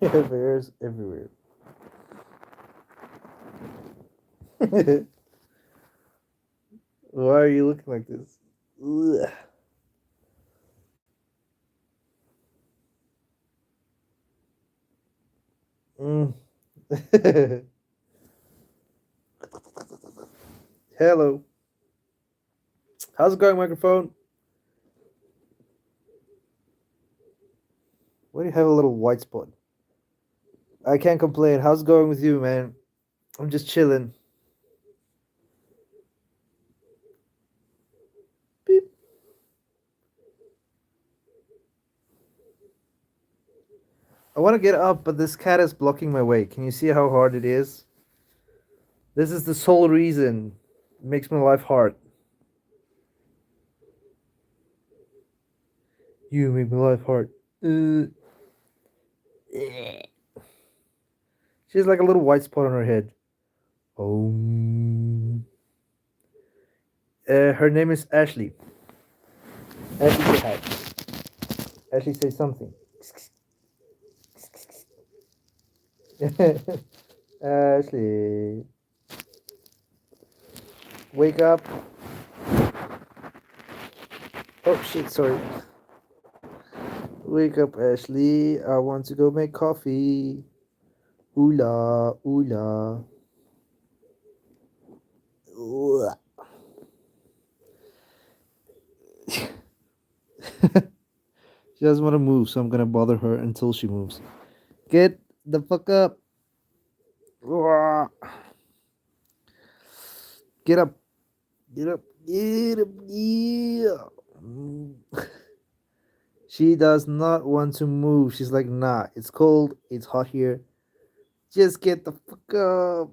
Bears everywhere. Why are you looking like this? Ugh. Mm. Hello. How's it going, microphone? Why do you have a little white spot? I can't complain. How's it going with you, man? I'm just chilling. Beep. I want to get up, but this cat is blocking my way. Can you see how hard it is? This is the sole reason. It makes my life hard. You make my life hard. Uh, she has like a little white spot on her head. Oh. Her name is Ashley. Ashley, say hi. Ashley, say something. Ashley, wake up. Oh shit, sorry. Wake up, Ashley. I want to go make coffee. Oola, oola. Ooh. She doesn't want to move, so I'm gonna bother her until she moves. Get the fuck up. Get up. Get up. Get up. Yeah. She does not want to move. She's like, nah, it's cold. It's hot here. Just get the fuck up.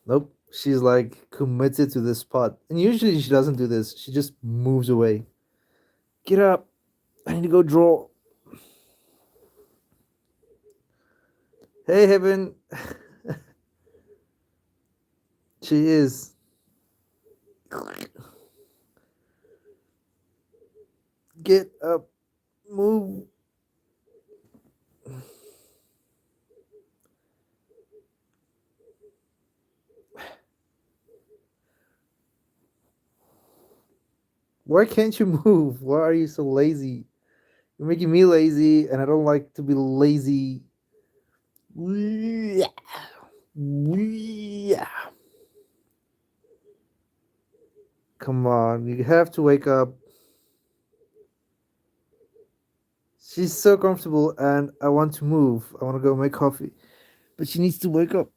Nope. She's like committed to this spot. And usually she doesn't do this. She just moves away. Get up. I need to go draw. Hey, Heaven. She is. Get up. Move. Why can't you move? Why are you so lazy? You're making me lazy, and I don't like to be lazy. Come on, you have to wake up. She's so comfortable, and I want to move. I want to go make coffee, but she needs to wake up.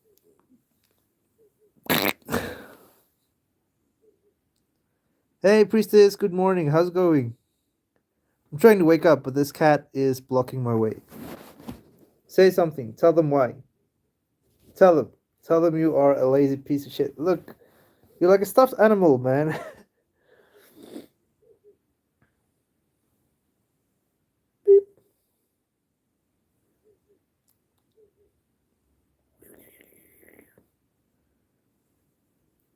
Hey, priestess, good morning. How's it going? I'm trying to wake up, but this cat is blocking my way. Say something. Tell them why. Tell them. Tell them you are a lazy piece of shit. Look, you're like a stuffed animal, man. Beep.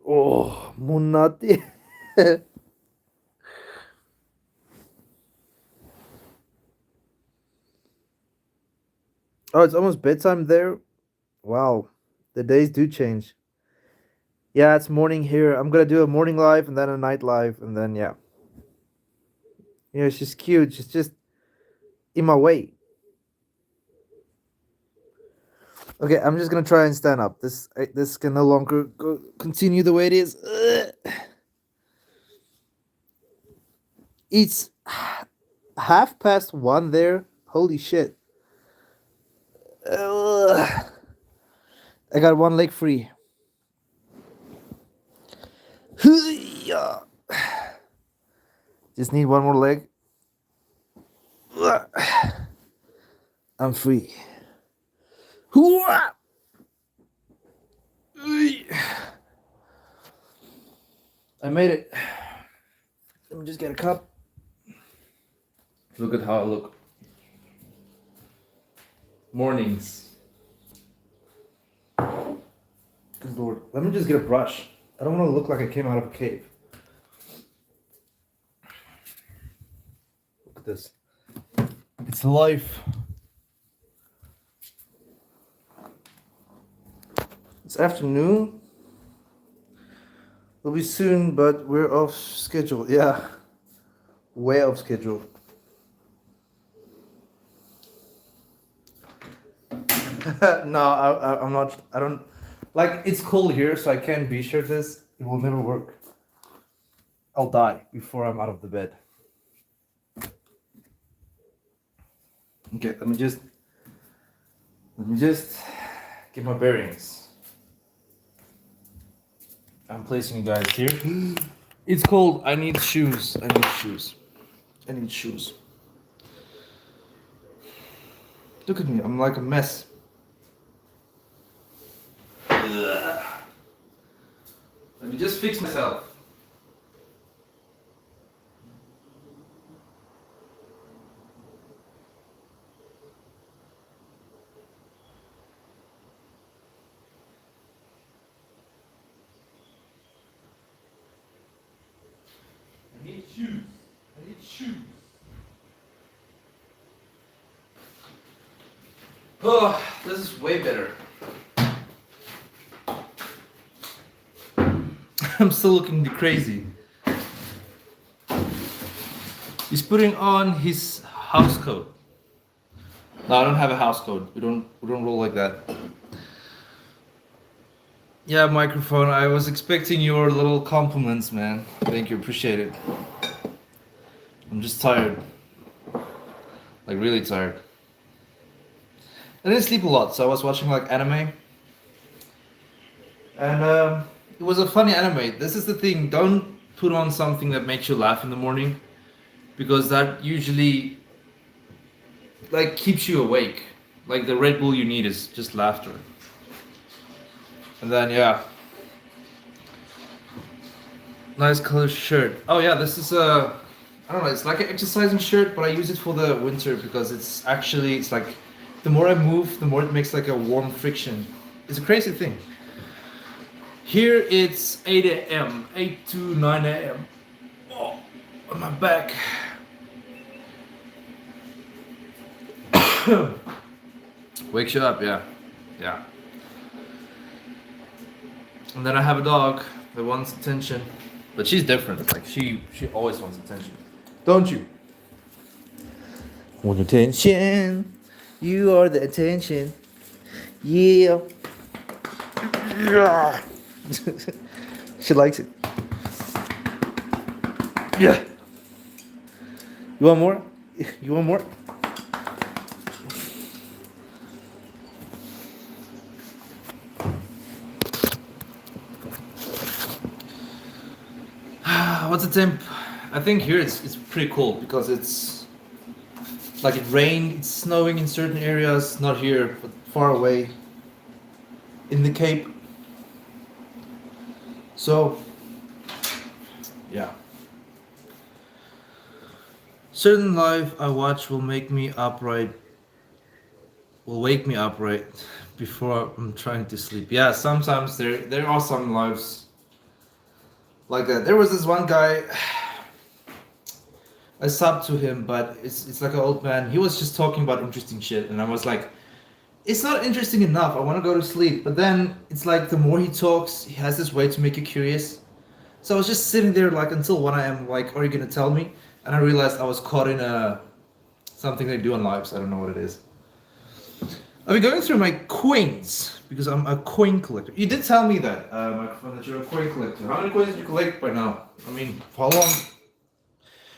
Oh, Munati. Oh, it's almost bedtime there. Wow, the days do change. Yeah, it's morning here. I'm gonna do a morning live and then a night live, and then yeah. She's cute. She's just in my way. Okay, I'm just gonna try and stand up. This can no longer continue the way it is. Ugh. It's 1:30 there. Holy shit! Ugh. I got one leg free. Just need one more leg. I'm free. I made it. Let me just get a cup. Look at how I look. Mornings. Good lord. Let me just get a brush. I don't want to look like I came out of a cave. Look at this. It's life. It's afternoon. It'll be soon, but we're off schedule. Yeah, way off schedule. No, I'm not. I don't like. It's cold here, so I can't be shirtless. It will never work. I'll die before I'm out of the bed. Okay, let me just get my bearings. I'm placing you guys here. It's cold. I need shoes. I need shoes. I need shoes. Look at me. I'm like a mess. Ugh. Let me just fix myself. I need shoes. I need shoes. Oh, this is way better. I'm still looking crazy. He's putting on his house coat. No, I don't have a house coat. We don't roll like that. Yeah, microphone. I was expecting your little compliments, man. Thank you, appreciate it. I'm just tired. Like really tired. I didn't sleep a lot, so I was watching like anime. And it was a funny anime. This is the thing, don't put on something that makes you laugh in the morning, because that usually like keeps you awake. Like the Red Bull you need is just laughter. And then yeah. Nice color shirt. Oh yeah, this is a, I don't know, it's like an exercising shirt, but I use it for the winter because it's actually, it's like, the more I move, the more it makes like a warm friction. It's a crazy thing. Here it's 8 a.m., 8 to 9 a.m. Oh, on my back. Wakes you up, yeah. Yeah. And then I have a dog that wants attention. But she's different. Like she always wants attention. Don't you? Want attention. You are the attention. Yeah. Yeah. She likes it. Yeah. You want more? You want more? What's the temp? I think here it's pretty cold because it's like it rained, it's snowing in certain areas, not here, but far away in the Cape. So, yeah. Certain life I watch will make me upright, will wake me upright before I'm trying to sleep. Yeah, sometimes there are some lives like that. There was this one guy, I subbed to him, but it's like an old man. He was just talking about interesting shit, and I was like, it's not interesting enough. I want to go to sleep. But then it's like the more he talks, he has this way to make you curious. So I was just sitting there like until 1 a.m. Like, are you gonna tell me? And I realized I was caught in a something they do on lives. I don't know what it is. I'll be going through my coins because I'm a coin collector. You did tell me that, microphone, that you're a coin collector. How many coins did you collect by now? I mean, for how long?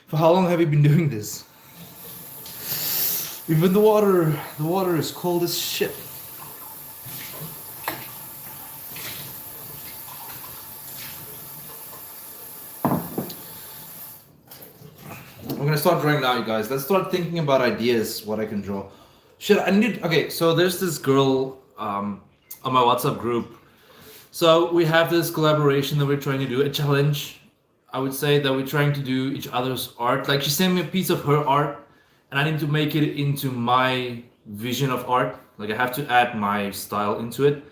For how long have you been doing this? Even the water is cold as shit. I'm gonna start drawing now, you guys. Let's start thinking about ideas, what I can draw. Shit, I need. Okay, so there's this girl on my WhatsApp group. So we have this collaboration that we're trying to do, a challenge. I would say that we're trying to do each other's art. Like she sent me a piece of her art, and I need to make it into my vision of art. Like I have to add my style into it.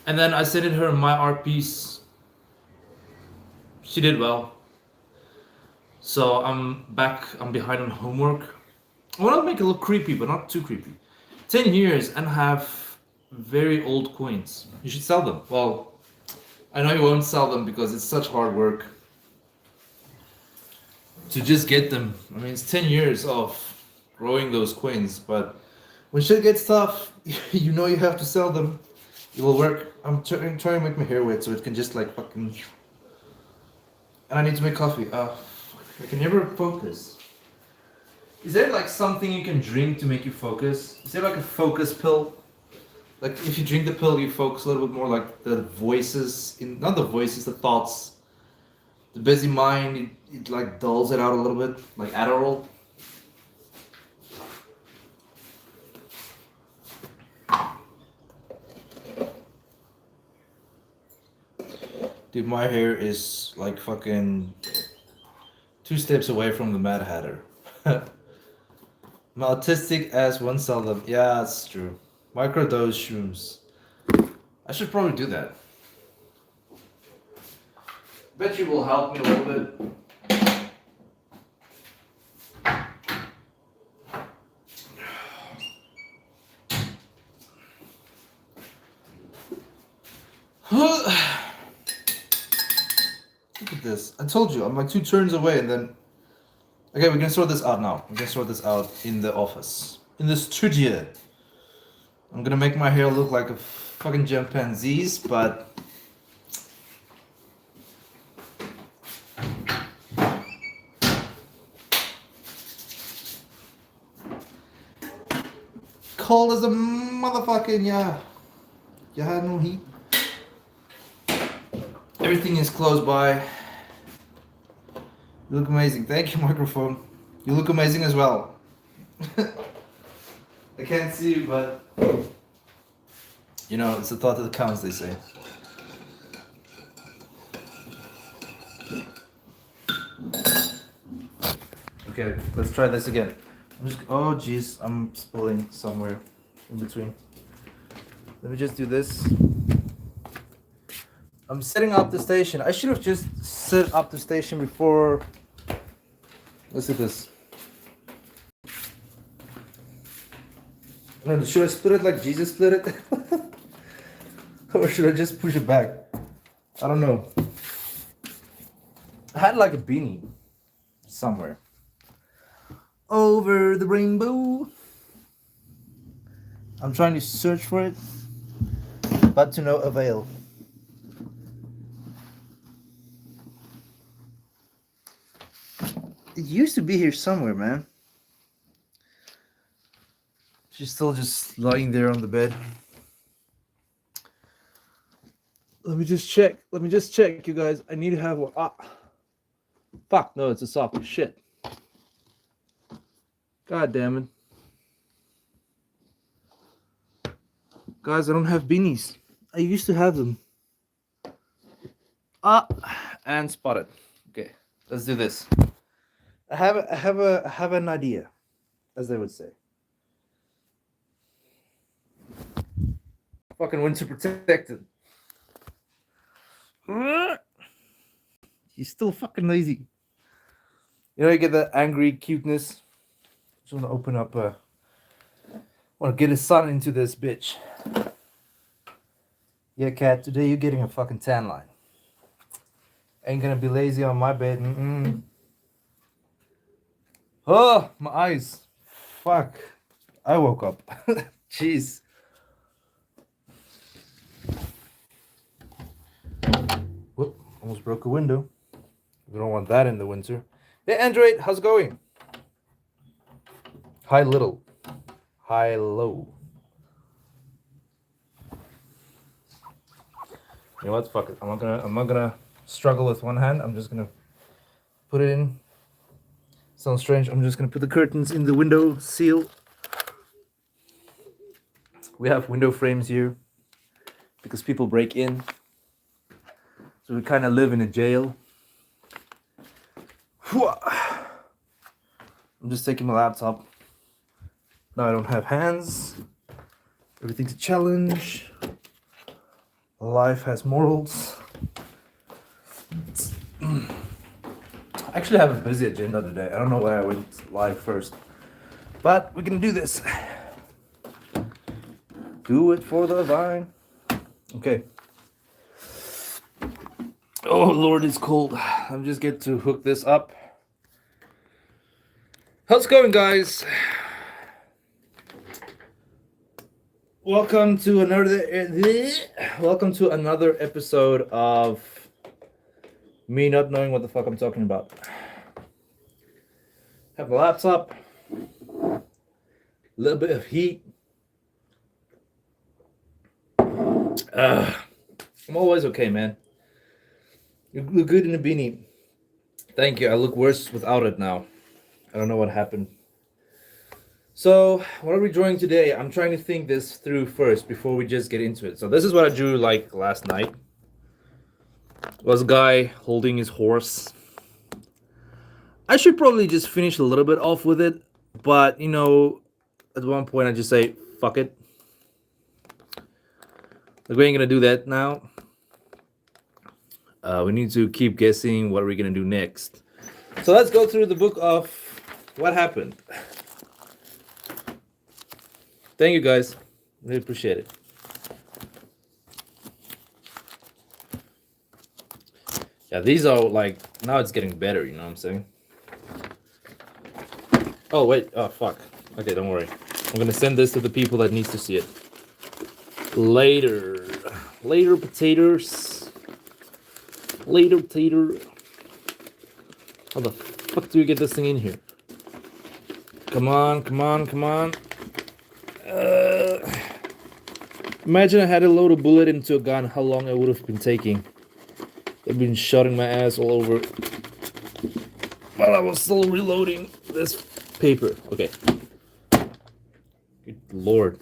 And then I sent her my art piece. She did well. So I'm behind on homework. I want to make it look creepy, but not too creepy. 10 years and have very old coins. You should sell them. Well, I know you won't sell them because it's such hard work to just get them. I mean, it's 10 years of growing those coins, but when shit gets tough, you know you have to sell them. It will work. I'm trying to make my hair wet so it can just like fucking. And I need to make coffee. I can never focus. Is there like something you can drink to make you focus? Is there like a focus pill? Like if you drink the pill, you focus a little bit more. Like the voices, not the voices, the thoughts, the busy mind. It like dulls it out a little bit, like Adderall. Dude, my hair is like fucking 2 steps away from the Mad Hatter. I'm autistic as one seldom. Yeah, that's true. Microdose shrooms. I should probably do that. Bet you will help me a little bit. Look at this. I told you, I'm like 2 turns away and then... Okay, we can sort this out now. We can sort this out in the office. In the studio. I'm gonna make my hair look like a fucking chimpanzee's, but... Cold as a motherfucking, yeah. You had no heat. Everything is close by. You look amazing. Thank you, microphone. You look amazing as well. I can't see you, but you know, it's the thought that counts, they say. Okay, let's try this again. Oh jeez, I'm spilling somewhere in between. Let me just do this. I'm setting up the station. I should have just set up the station before. Let's do this. No, should I split it like Jesus split it? Or should I just push it back? I don't know. I had like a beanie somewhere. Over the rainbow. I'm trying to search for it, but to no avail. It used to be here somewhere, man. She's still just lying there on the bed. Let me just check. You guys. I need to have one. Ah. Fuck, no, it's a sock. Shit. God damn it. Guys, I don't have beanies. I used to have them. Ah, and spotted. Okay, let's do this. I have an idea, as they would say. Fucking winter protected. He's still fucking lazy. You know, you get that angry cuteness. Just want to open up. Want to get his son into this bitch. Yeah, cat. Today you're getting a fucking tan line. Ain't gonna be lazy on my bed. Mm-mm. Oh, my eyes. Fuck. I woke up. Jeez. Whoop. Almost broke a window. We don't want that in the winter. Hey, Android. How's it going? Hi, little. Hi, low. You know what? Fuck it. I'm not gonna struggle with one hand. I'm just gonna put it in. Sounds strange. I'm just gonna put the curtains in the window seal. We have window frames here because people break in. So we kind of live in a jail. I'm just taking my laptop. Now I don't have hands. Everything's a challenge. Life has morals. I actually have a busy agenda today. I don't know why I went live first. But we can do this. Do it for the vine. Okay. Oh Lord, it's cold. I'm just get to hook this up. How's it going, guys? Welcome to another episode of me not knowing what the fuck I'm talking about. Have a laptop, a little bit of heat. I'm always okay, man. You look good in a beanie. Thank you. I look worse without it now. I don't know what happened. So, what are we drawing today? I'm trying to think this through first before we just get into it. So, this is what I drew like last night. It was a guy holding his horse. I should probably just finish a little bit off with it, but you know, at one point I just say, fuck it. Like, we ain't gonna do that now. We need to keep guessing what we're gonna do next. So let's go through the book of what happened. Thank you guys. Really appreciate it. Yeah, these are like, now it's getting better, you know what I'm saying? Oh, wait. Oh, fuck. Okay, don't worry. I'm gonna send this to the people that needs to see it. Later. Later, potatoes. Later, tater. How the fuck do we get this thing in here? Come on, come on, come on. Imagine I had to load a bullet into a gun, how long I would have been taking. They've been shotting my ass all over while I was still reloading this paper. Okay. Good lord.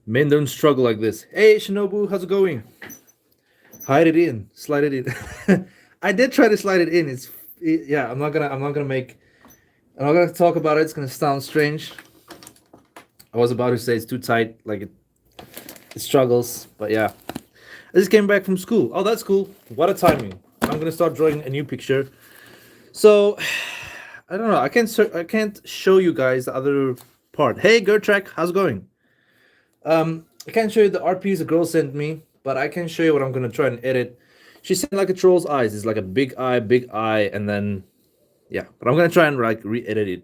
Men don't struggle like this. Hey, Shinobu, how's it going? Hide it in, slide it in. I did try to slide it in. I'm not gonna talk about it. It's gonna sound strange. I was about to say it's too tight, like it struggles, but yeah. I just came back from school. Oh, that's cool. What a timing. I'm gonna start drawing a new picture. So, I don't know. I can't show you guys the other part. Hey, Gertrak, how's it going? I can't show you the art piece the girl sent me, but I can show you what I'm gonna try and edit. She sent like a troll's eyes. It's like a big eye, and then yeah. But I'm gonna try and like re-edit it.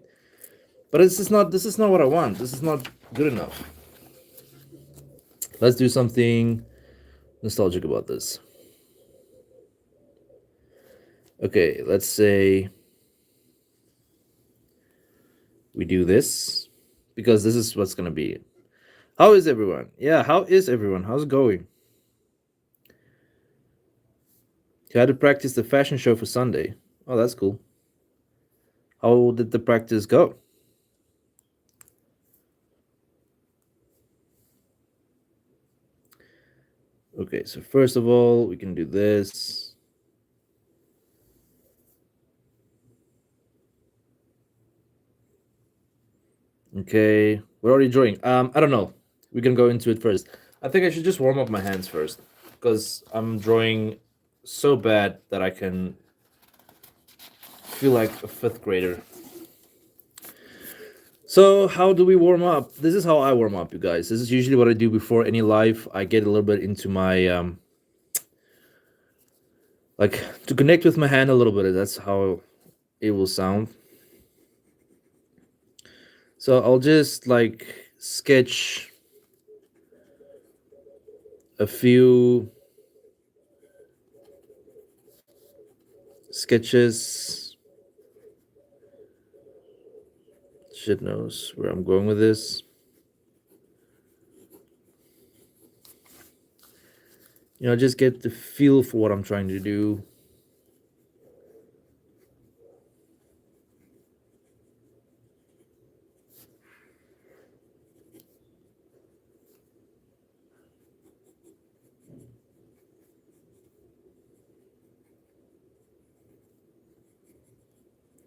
But this is not what I want. This is not good enough. Let's do something nostalgic about this. Okay, let's say we do this because this is what's gonna be. How is everyone? Yeah, how is everyone? How's it going? You had to practice the fashion show for Sunday. Oh, that's cool. How did the practice go? Okay, so first of all, we can do this. Okay, we're already drawing. I don't know. We can go into it first. I think I should just warm up my hands first because I'm drawing so bad that I can feel like a 5th grader. So how do we warm up? This is how I warm up, you guys. This is usually what I do before any live. I get a little bit into my like to connect with my hand a little bit. That's how it will sound. So I'll just like sketch a few sketches. Shit knows where I'm going with this. You know, just get the feel for what I'm trying to do.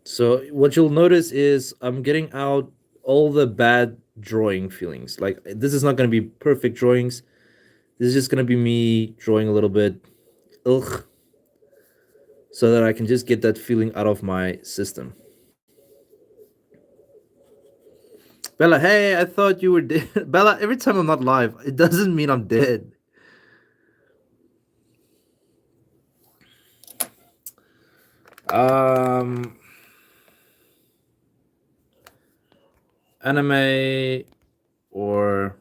So what you'll notice is I'm getting out all the bad drawing feelings. Like, this is not going to be perfect drawings. This is just going to be me drawing a little bit, ugh, so that I can just get that feeling out of my system. Bella, hey, I thought you were dead. Bella, every time I'm not live, it doesn't mean I'm dead. Um, Anime or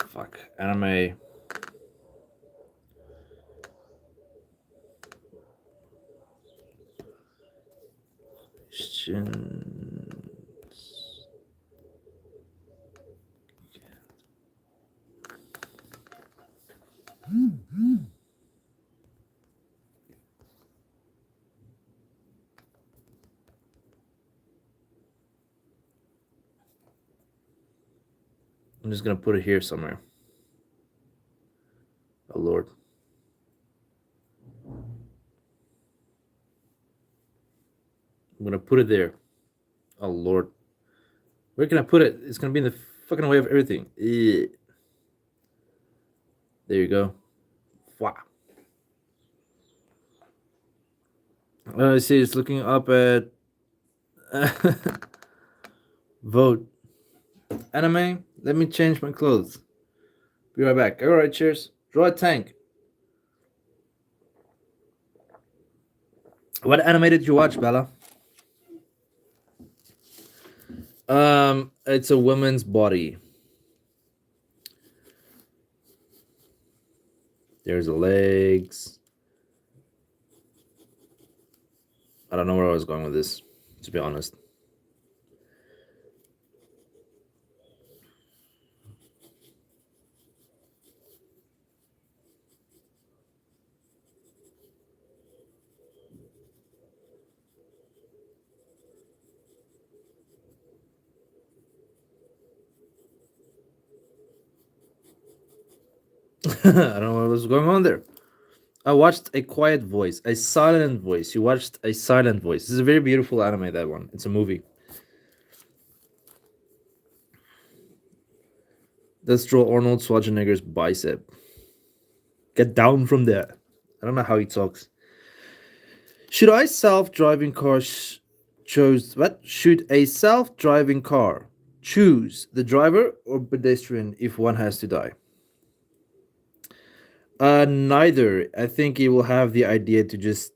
fuck anime. Questions. I'm just gonna put it here somewhere. Oh Lord. I'm gonna put it there. Oh Lord. Where can I put it? It's gonna be in the fucking way of everything. Ugh. There you go. Wow. I see it's looking up at vote. Anime? Let me change my clothes. Be right back. Alright, cheers. Draw a tank. What anime did you watch, Bella? It's a woman's body. There's the legs. I don't know where I was going with this, to be honest. I don't know what was going on there. I watched A Quiet Voice, A Silent Voice. You watched A Silent Voice. This is a very beautiful anime, that one. It's a movie. Let's draw Arnold Schwarzenegger's bicep. Get down from there. I don't know how he talks. Should I self-driving car chose what? Should a self-driving car choose the driver or pedestrian if one has to die? Neither. I think it will have the idea to just.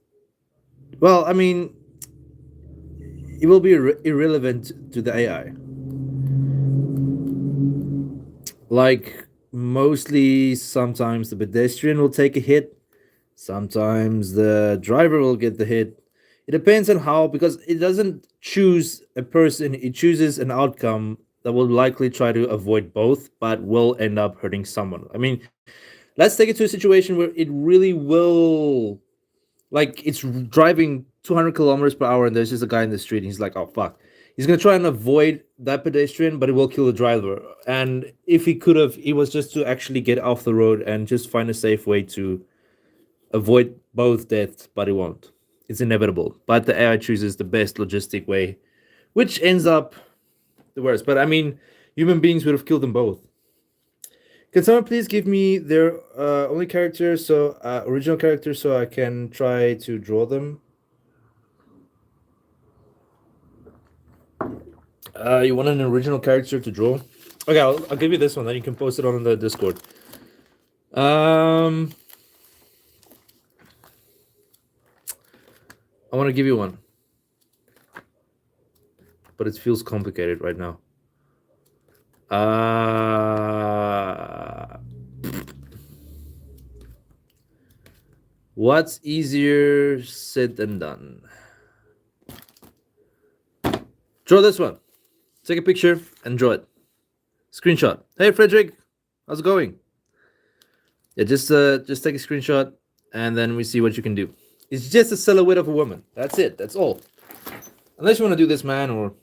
Well, I mean, it will be irrelevant to the AI. Like mostly, sometimes the pedestrian will take a hit. Sometimes the driver will get the hit. It depends on how, because it doesn't choose a person, it chooses an outcome that will likely try to avoid both, but will end up hurting someone. I mean, let's take it to a situation where it really will, like, it's driving 200 kilometers per hour and there's just a guy in the street and he's like, oh, fuck. He's going to try and avoid that pedestrian, but it will kill the driver. And if he could have, it was just to actually get off the road and just find a safe way to avoid both deaths, but it won't. It's inevitable. But the AI chooses the best logistic way, which ends up the worst. But I mean, human beings would have killed them both. Can someone please give me their only character, so original character, so I can try to draw them? You want an original character to draw? Okay, I'll give you this one. Then you can post it on the Discord. I want to give you one, but it feels complicated right now. What's easier said than done? Draw this one. Take a picture and draw it. Screenshot. Hey, Frederick, how's it going? Yeah, just take a screenshot and then we see what you can do. It's just a silhouette of a woman. That's it. That's all. Unless you want to do this, man, or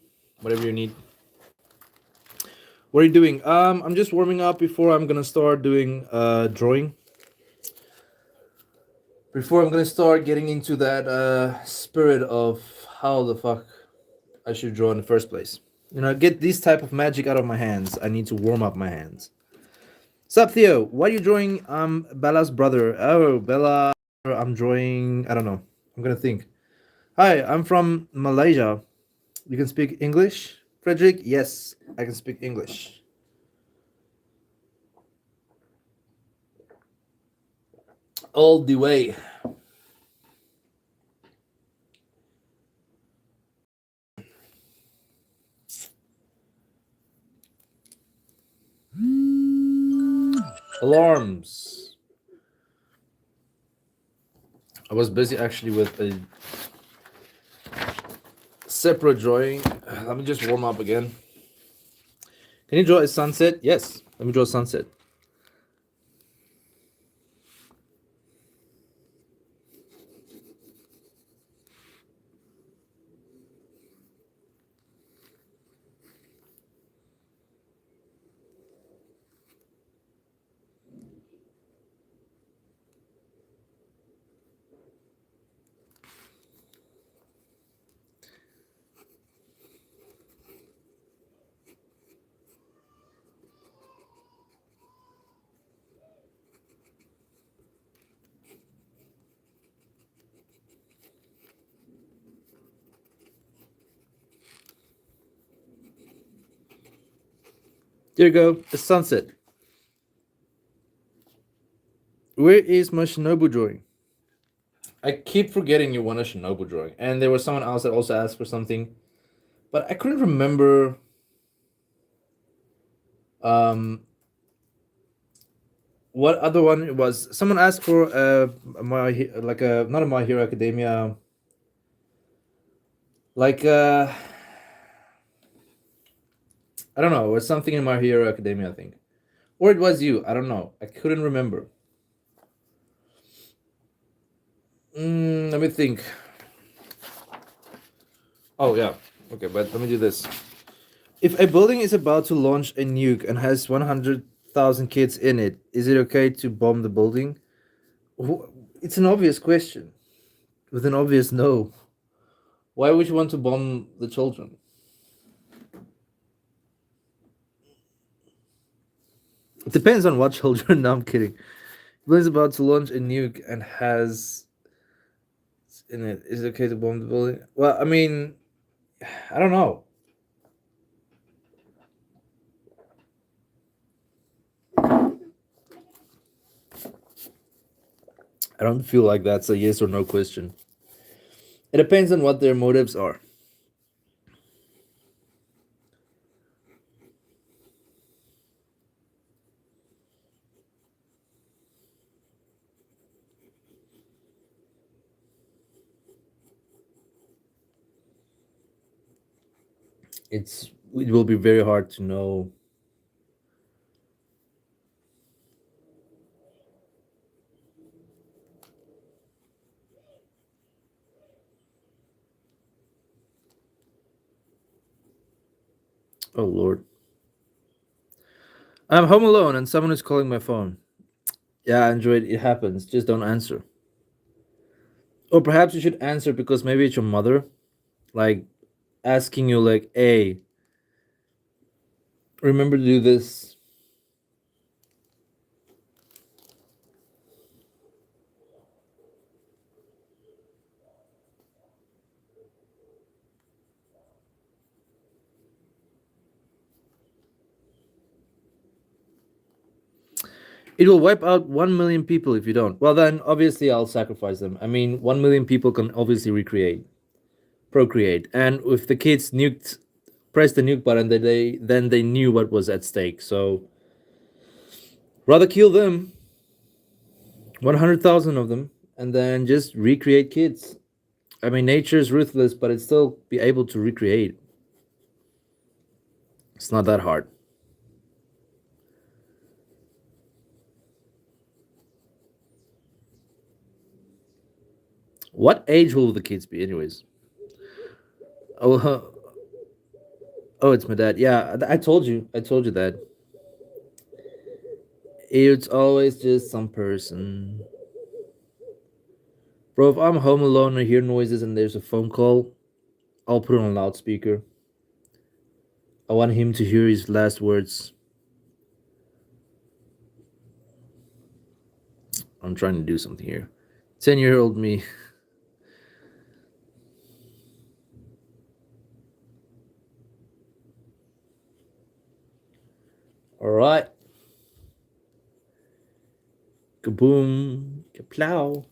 whatever you need. What are you doing? I'm just warming up before I'm gonna start doing drawing. Before I'm gonna start getting into that spirit of how the fuck I should draw in the first place. You know, get this type of magic out of my hands. I need to warm up my hands. Sup, Theo? Why are you drawing Bella's brother? Oh, Bella. I'm drawing. I don't know. I'm gonna think. Hi, I'm from Malaysia. You can speak English, Frederick? Yes, I can speak English. All the way. Alarms. I was busy actually with a separate drawing. Let me just warm up again. Can you draw a sunset? Yes. Let me draw a sunset. There you go. A sunset. Where is my Shinobu drawing? I keep forgetting you want a Shinobu drawing. And there was someone else that also asked for something. But I couldn't remember um what other one it was. Someone asked for like a not a My Hero Academia, like I don't know, it was something in My Hero Academia, I think. Or it was you, I don't know. I couldn't remember. Let me think. Oh yeah. Okay, but let me do this. If a building is about to launch a nuke and has 100,000 kids in it, is it okay to bomb the building? It's an obvious question with an obvious no. Why would you want to bomb the children? It depends on what children. No, I'm kidding. Building's about to launch a nuke and has in it. Is it okay to bomb the building? Well, I mean, I don't know. I don't feel like that's a yes or no question. It depends on what their motives are. It will be very hard to know. Oh Lord. I'm home alone and someone is calling my phone. Yeah, Android, it happens. Just don't answer. Or perhaps you should answer because maybe it's your mother, like asking you, like, "Hey, remember to do this." It will wipe out 1 million people if you don't. Well, then obviously I'll sacrifice them. I mean, 1 million people can obviously recreate, procreate, and if the kids nuked, pressed the nuke button, then they knew what was at stake. So rather kill them, 100,000 of them, and then just recreate kids. I mean, nature is ruthless, but it still be able to recreate. It's not that hard. What age will the kids be, anyways? Oh, oh, it's my dad. Yeah, I told you. I told you that. It's always just some person. Bro, if I'm home alone and hear noises and there's a phone call, I'll put it on loudspeaker. I want him to hear his last words. I'm trying to do something here. 10-year-old me. right. Kaboom. Kaplow.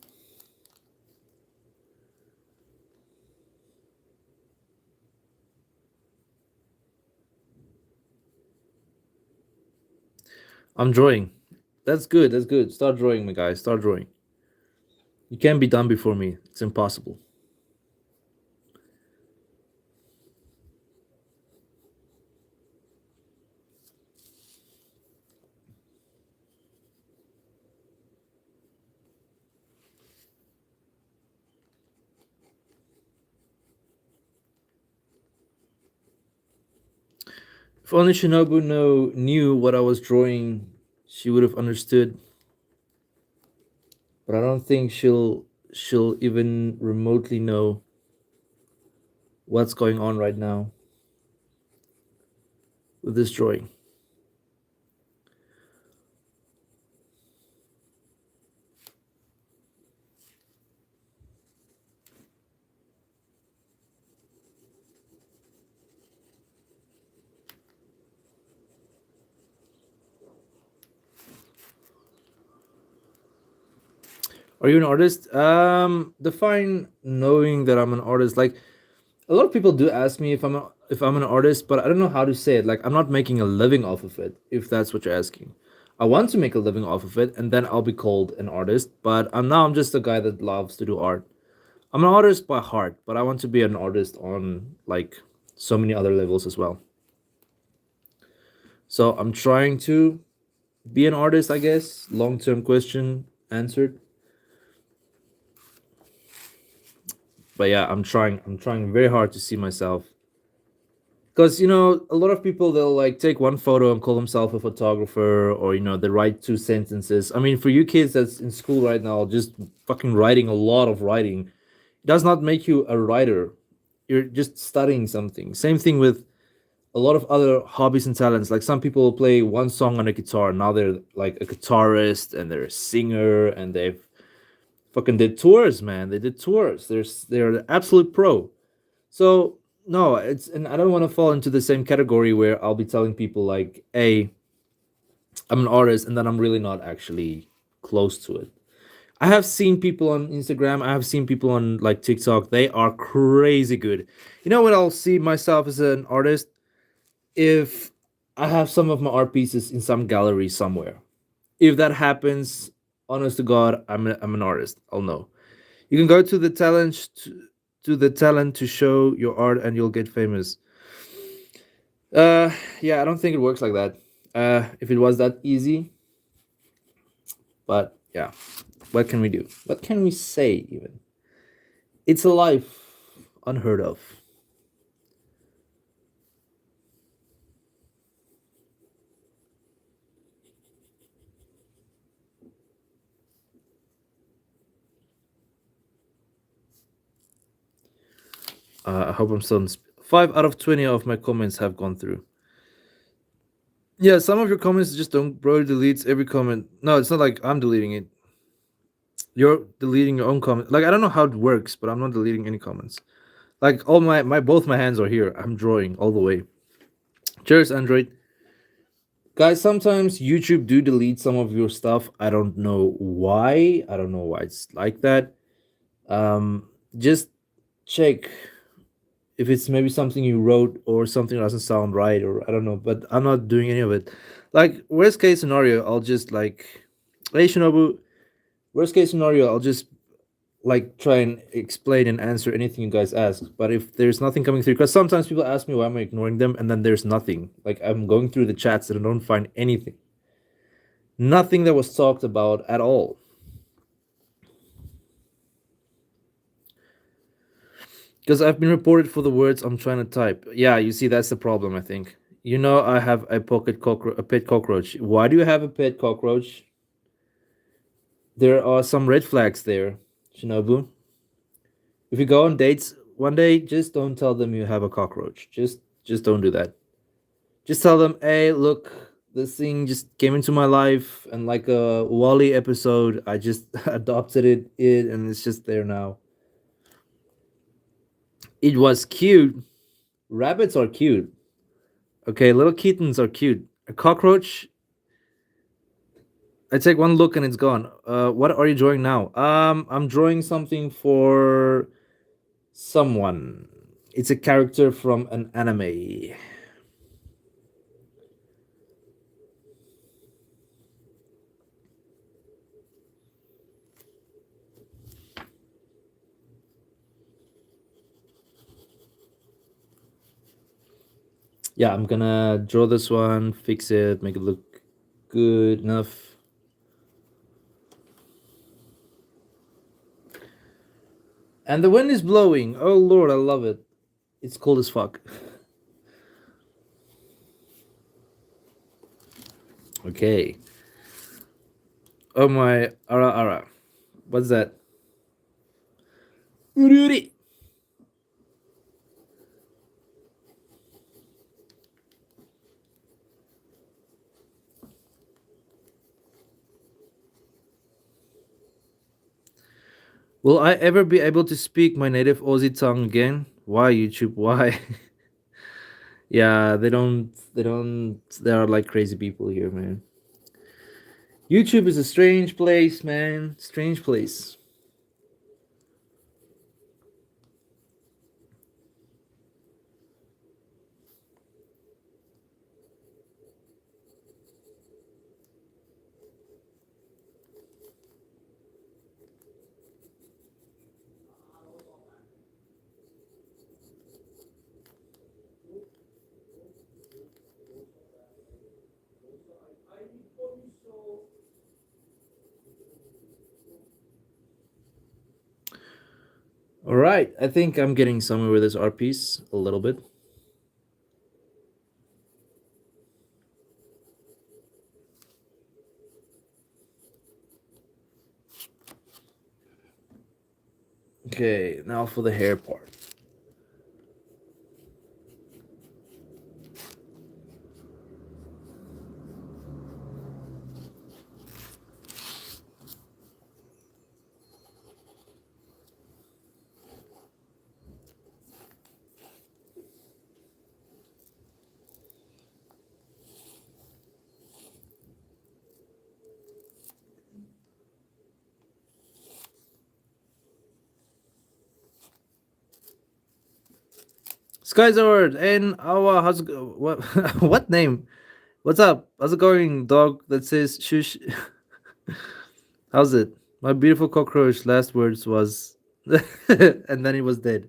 I'm drawing. That's good. That's good. Start drawing, my guy. Start drawing. You can't be done before me. It's impossible. If only Shinobu knew what I was drawing, she would have understood. But I don't think she'll even remotely know what's going on right now with this drawing. Are you an artist? Define knowing that I'm an artist. Like a lot of people do ask me if I'm an artist, but I don't know how to say it. Like I'm not making a living off of it. If that's what you're asking, I want to make a living off of it, and then I'll be called an artist. But I'm just a guy that loves to do art. I'm an artist by heart, but I want to be an artist on like so many other levels as well. So I'm trying to be an artist, I guess. Long term question answered. But yeah, I'm trying very hard to see myself. Because a lot of people, they'll like take one photo and call themselves a photographer, or they write two sentences. I mean, for you kids that's in school right now, just fucking writing a lot of writing does not make you a writer. You're just studying something. Same thing with a lot of other hobbies and talents. Like some people play one song on a guitar, now they're like a guitarist and they're a singer, and they've fucking did tours, man. They did tours. They're an absolute pro. So no, and I don't want to fall into the same category where I'll be telling people like, "Hey, I'm an artist," and then I'm really not actually close to it. I have seen people on Instagram. I have seen people on like TikTok. They are crazy good. You know what? I'll see myself as an artist if I have some of my art pieces in some gallery somewhere. If that happens, honest to God, I'm an artist. I'll know. You can go to the talent to show your art and you'll get famous. Yeah, I don't think it works like that. If it was that easy, but yeah, what can we do? What can we say even? It's a life unheard of. I hope I'm still 5 out of 20 of my comments have gone through. Yeah, some of your comments just don't, bro, deletes every comment. No, it's not like I'm deleting it. You're deleting your own comment. Like I don't know how it works, but I'm not deleting any comments. Like all my both my hands are here. I'm drawing all the way. Cheers, Android. Guys, sometimes YouTube do delete some of your stuff. I don't know why. I don't know why it's like that. Just check if it's maybe something you wrote or something doesn't sound right, or I don't know, but I'm not doing any of it. Like worst case scenario, I'll just like, hey Shinobu, worst case scenario, I'll just like try and explain and answer anything you guys ask. But if there's nothing coming through, because sometimes people ask me why am I ignoring them, and then there's nothing. Like I'm going through the chats and I don't find anything. Nothing that was talked about at all. Because I've been reported for the words I'm trying to type. Yeah, you see, that's the problem, I think. I have a a pet cockroach. Why do you have a pet cockroach? There are some red flags there, Shinobu. If you go on dates one day, just don't tell them you have a cockroach. Just don't do that. Just tell them, hey, look, this thing just came into my life, and like a Wally episode, I just adopted it, and it's just there now. It was cute. Rabbits are cute. Okay, little kittens are cute. A cockroach I take one look and it's gone. What are you drawing now? I'm drawing something for someone. It's a character from an anime. Yeah, I'm gonna draw this one, fix it, make it look good enough. And the wind is blowing. Oh lord, I love it. It's cold as fuck. Okay. Oh my, ara. What's that? Ururi. Will I ever be able to speak my native Aussie tongue again? Why YouTube? Why? Yeah, they are like crazy people here, man. YouTube is a strange place, man. Strange place. All right, I think I'm getting somewhere with this art piece a little bit. Okay, now for the hair part. Skyzord and Awa, what what name? What's up? How's it going, dog that says shush? How's it? My beautiful cockroach last words was and then he was dead.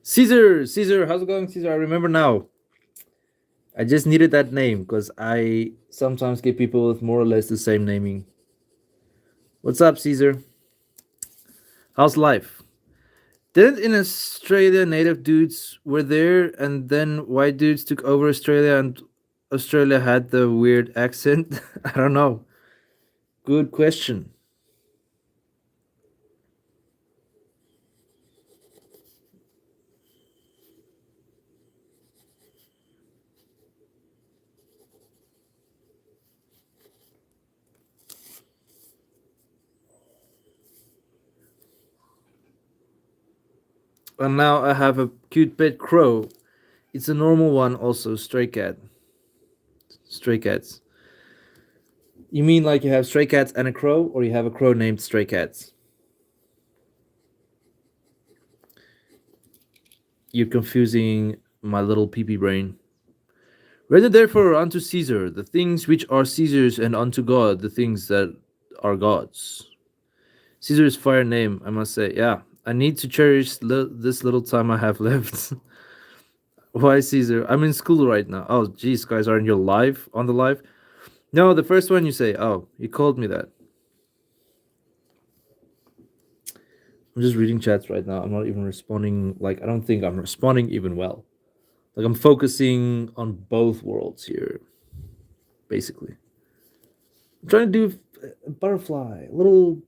Caesar, how's it going, Caesar? I remember now. I just needed that name because I sometimes get people with more or less the same naming. What's up, Caesar? How's life? Didn't in Australia native dudes were there and then white dudes took over Australia and Australia had the weird accent? I don't know. Good question. And now I have a cute pet crow. It's a normal one also, stray cat. Stray cats. You mean like you have stray cats and a crow, or you have a crow named Stray Cats? You're confusing my little peepee brain. Render therefore unto Caesar the things which are Caesar's, and unto God the things that are God's. Caesar's fire name, I must say. Yeah, I need to cherish this little time I have left. Why Caesar? I'm in school right now. Oh, geez, guys, aren't you live on the live? No, the first one you say. Oh, you called me that. I'm just reading chats right now. I'm not even responding. Like, I don't think I'm responding even well. Like I'm focusing on both worlds here, basically. I'm trying to do a butterfly, a little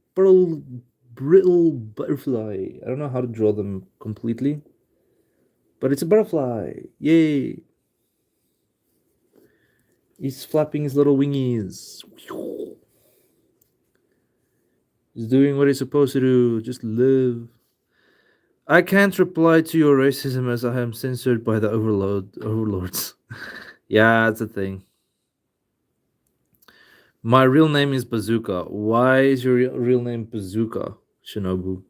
brittle butterfly. I don't know how to draw them completely, but it's a butterfly. Yay! He's flapping his little wingies. He's doing what he's supposed to do. Just live. I can't reply to your racism as I am censored by the overlords. Yeah, that's a thing. My real name is Bazooka. Why is your real name Bazooka, Shinobu?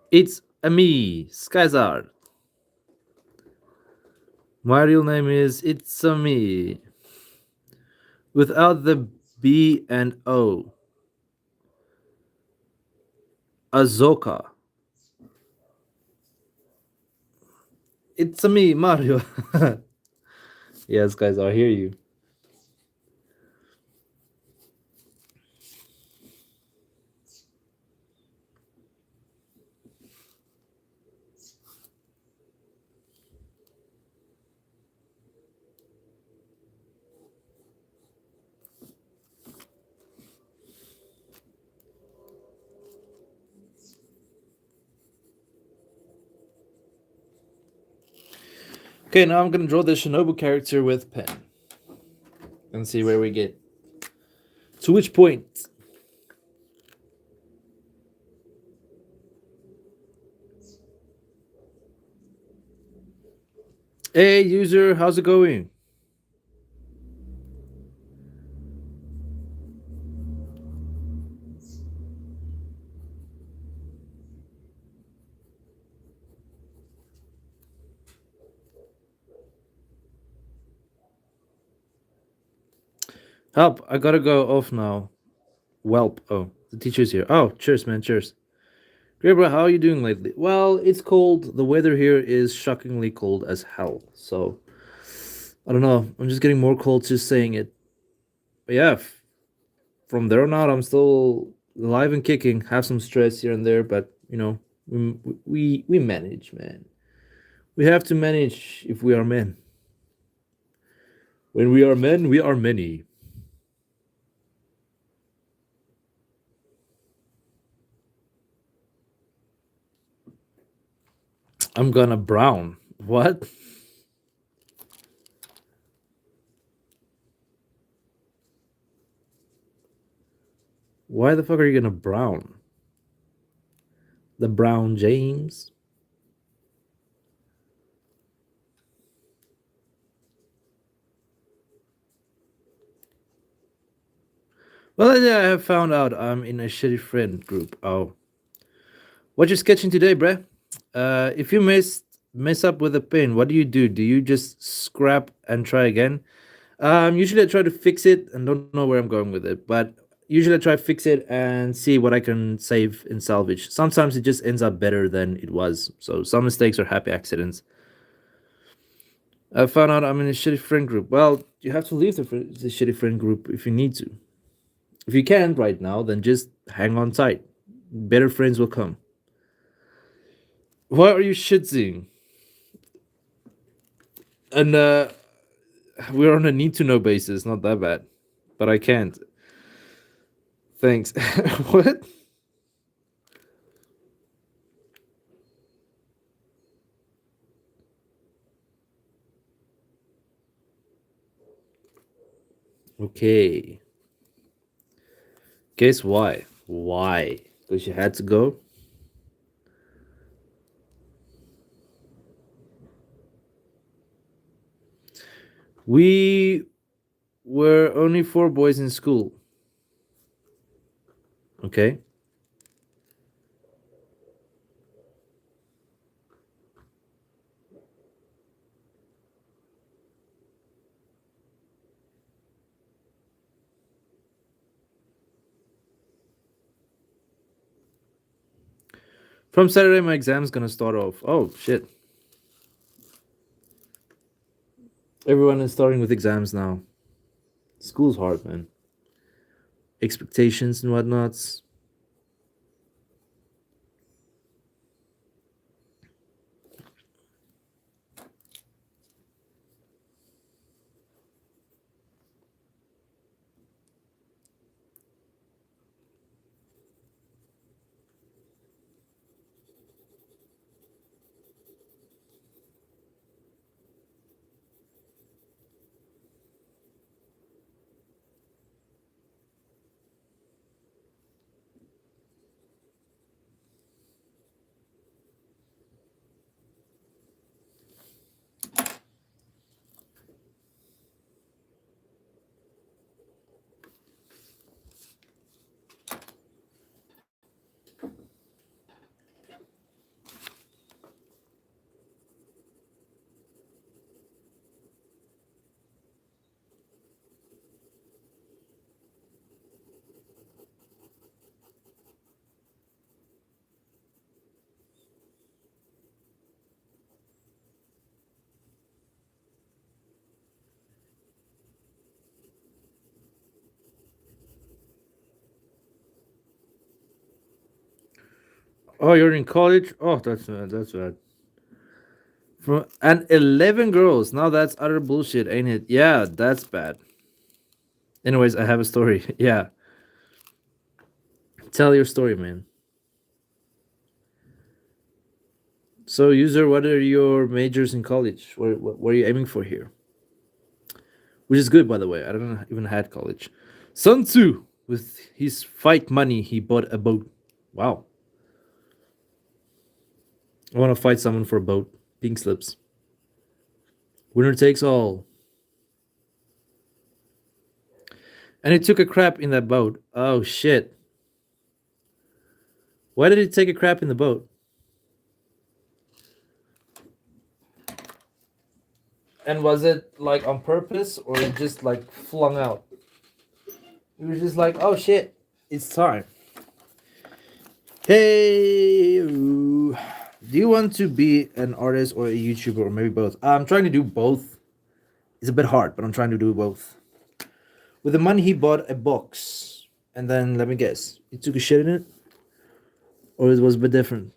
It's a me, Skyzard. My real name is It's a me. Without the B and O. Azoka. It's a me, Mario. Yes, guys, I hear you. Okay, now I'm gonna draw the Shinobu character with pen and see where we get. To which point? Hey, user, how's it going? Help, I gotta go off now. Welp. Oh, the teacher's here. Oh, cheers, man, cheers. Great, bro, how are you doing lately? Well, it's cold. The weather here is shockingly cold as hell. So, I don't know. I'm just getting more cold just saying it. But yeah, from there on out, I'm still alive and kicking. Have some stress here and there, but, we manage, man. We have to manage if we are men. When we are men, we are many. I'm gonna brown. What? Why the fuck are you gonna brown? The Brown James? Well, yeah, I have found out I'm in a shitty friend group. Oh. What you sketching today, bruh? If you mess up with a pen, what do you do? Do you just scrap and try again? Usually I try to fix it and don't know where I'm going with it, but usually I try to fix it and see what I can save and salvage. Sometimes it just ends up better than it was. So some mistakes are happy accidents. I found out I'm in a shitty friend group. Well, you have to leave the shitty friend group if you need to. If you can't right now, then just hang on tight. Better friends will come. Why are you shitting? And we're on a need to know basis, not that bad. But I can't. Thanks. What? Okay. Guess why? Why? Because you had to go? We were only four boys in school. Okay. From Saturday, my exam's gonna start off. Oh shit! Everyone is starting with exams now. School's hard, man. Expectations and whatnots. Oh, you're in college? Oh, that's bad. That's bad. From and 11 girls. Now that's utter bullshit, ain't it? Yeah, that's bad. Anyways, I have a story. Yeah, tell your story, man. So, user, what are your majors in college? What are you aiming for here? Which is good, by the way. I don't even had college. Sun Tzu, with his fight money, he bought a boat. Wow. I want to fight someone for a boat. Pink slips. Winner takes all. And he took a crap in that boat. Oh shit. Why did he take a crap in the boat? And was it like on purpose or it just like flung out? He was just like, oh shit, it's time. Hey, do you want to be an artist or a YouTuber or maybe both? I'm trying to do both. It's a bit hard, but I'm trying to do both. With the money, he bought a box. And then, let me guess, he took a shit in it? Or it was a bit different?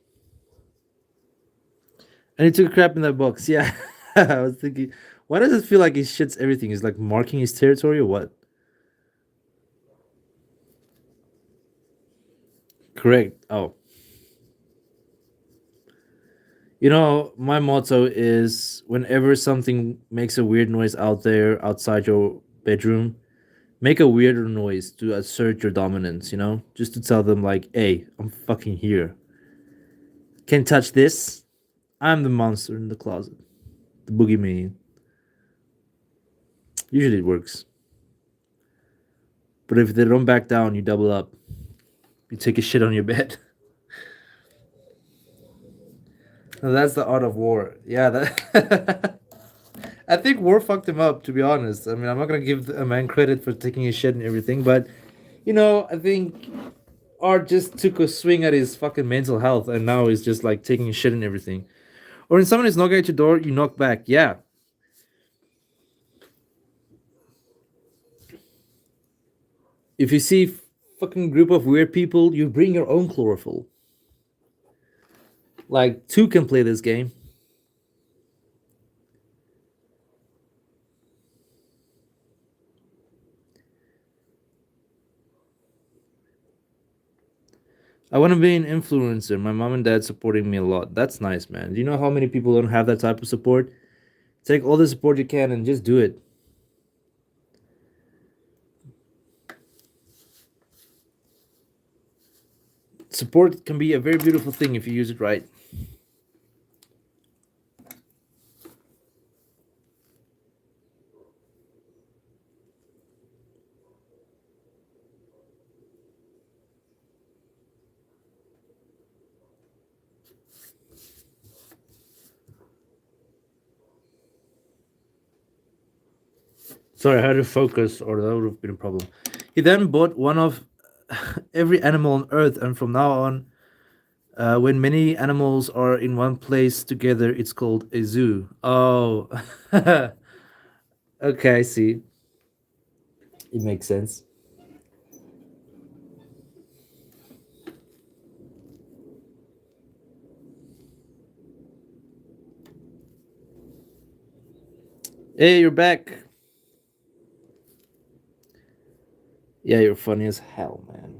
And he took a crap in that box. Yeah. I was thinking, why does it feel like he shits everything? He's like marking his territory or what? Correct. Oh. You know, my motto is whenever something makes a weird noise out there outside your bedroom, make a weirder noise to assert your dominance, you know? Just to tell them, like, hey, I'm fucking here. Can't touch this. I'm the monster in the closet. The boogeyman. Usually it works. But if they don't back down, you double up. You take a shit on your bed. Now that's the art of war. Yeah, that. I think war fucked him up, to be honest. I mean, I'm not gonna give a man credit for taking his shit and everything, but you know, I think art just took a swing at his fucking mental health, and now he's just like taking his shit and everything. Or when someone is knocking at your door, you knock back. Yeah. If you see fucking group of weird people, you bring your own chlorophyll. Like two can play this game. I want to be an influencer. My mom and dad supporting me a lot. That's nice, man. Do you know how many people don't have that type of support? Take all the support you can and just do it. Support can be a very beautiful thing if you use it right. Sorry, I had to focus, or that would have been a problem. He then bought one of every animal on Earth, and from now on, When many animals are in one place together, it's called a zoo. Oh, okay, I see. It makes sense. Hey, you're back. Yeah, you're funny as hell, man.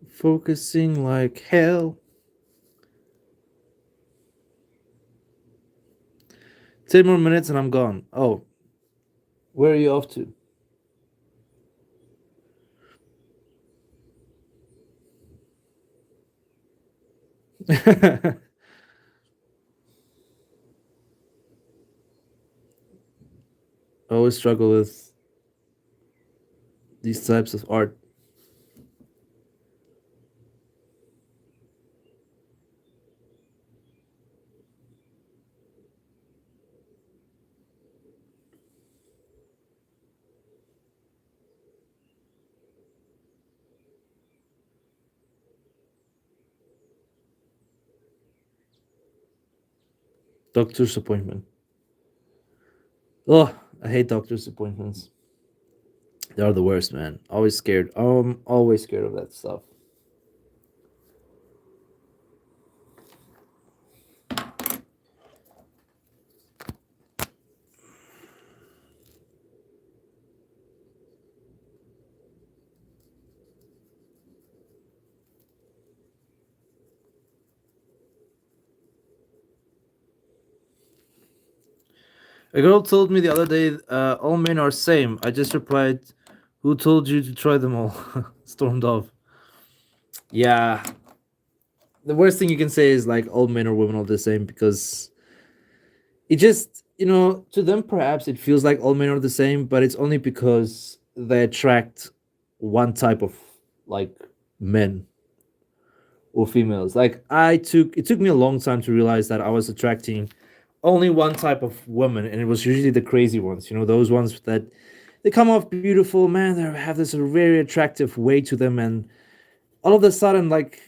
Focusing like hell. 10 more minutes and I'm gone. Oh, where are you off to? I always struggle with these types of art. Doctor's appointment. Oh, I hate doctor's appointments. They are the worst, man. Always scared. I'm always scared of that stuff. A girl told me the other day, all men are same. I just replied, who told you to try them all? Stormed off. Yeah, the worst thing you can say is like all men or women are the same because it just, to them perhaps it feels like all men are the same, but it's only because they attract one type of like men or females. Like it took me a long time to realize that I was attracting only one type of woman, and it was usually the crazy ones. Those ones that they come off beautiful, man. They have this very attractive way to them, and all of a sudden, like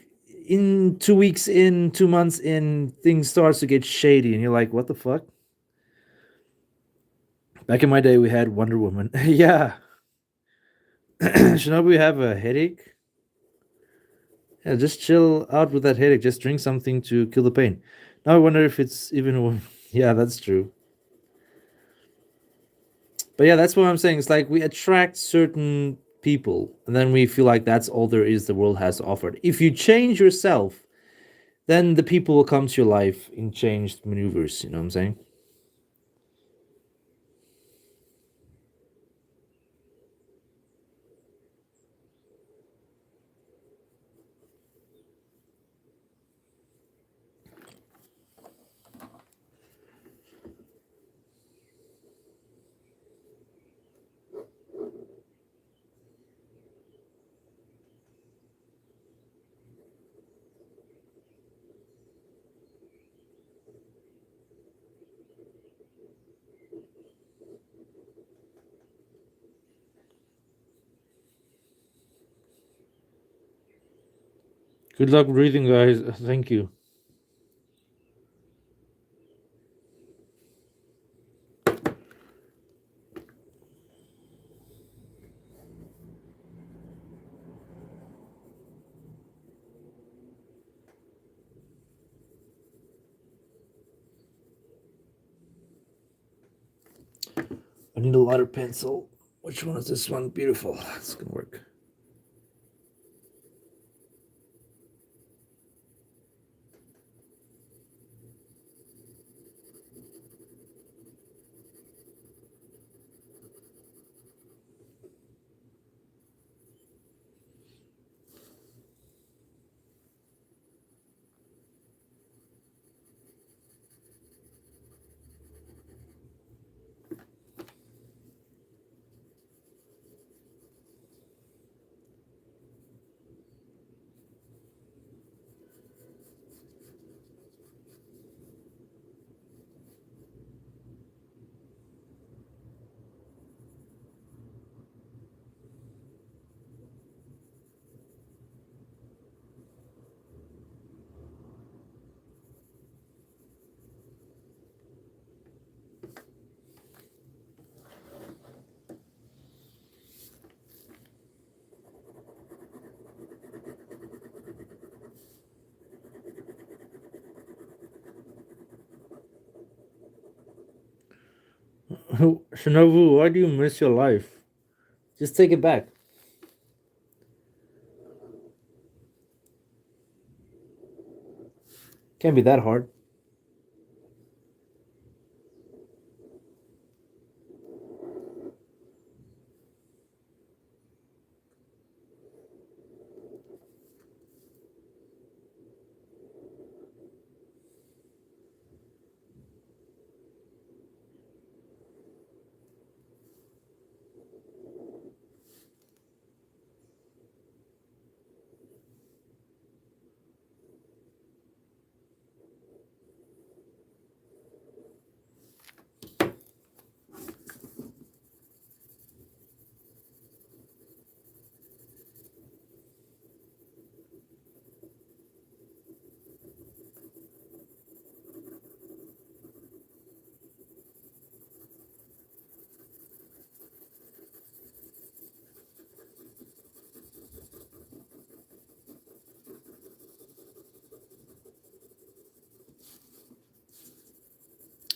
in 2 weeks in, 2 months in, things starts to get shady, and you're like, what the fuck? Back in my day, we had Wonder Woman. Yeah, should we have a headache? Yeah, just chill out with that headache. Just drink something to kill the pain. Now I wonder if it's even. Yeah, that's true. But yeah, that's what I'm saying. It's like we attract certain people, and then we feel like that's all there is the world has to offer. If you change yourself, then the people will come to your life in changed maneuvers. You know what I'm saying? Good luck breathing, guys. Thank you. I need a lighter pencil. Which one is this one? Beautiful. It's gonna work. Shinobu, why do you miss your life? Just take it back. Can't be that hard.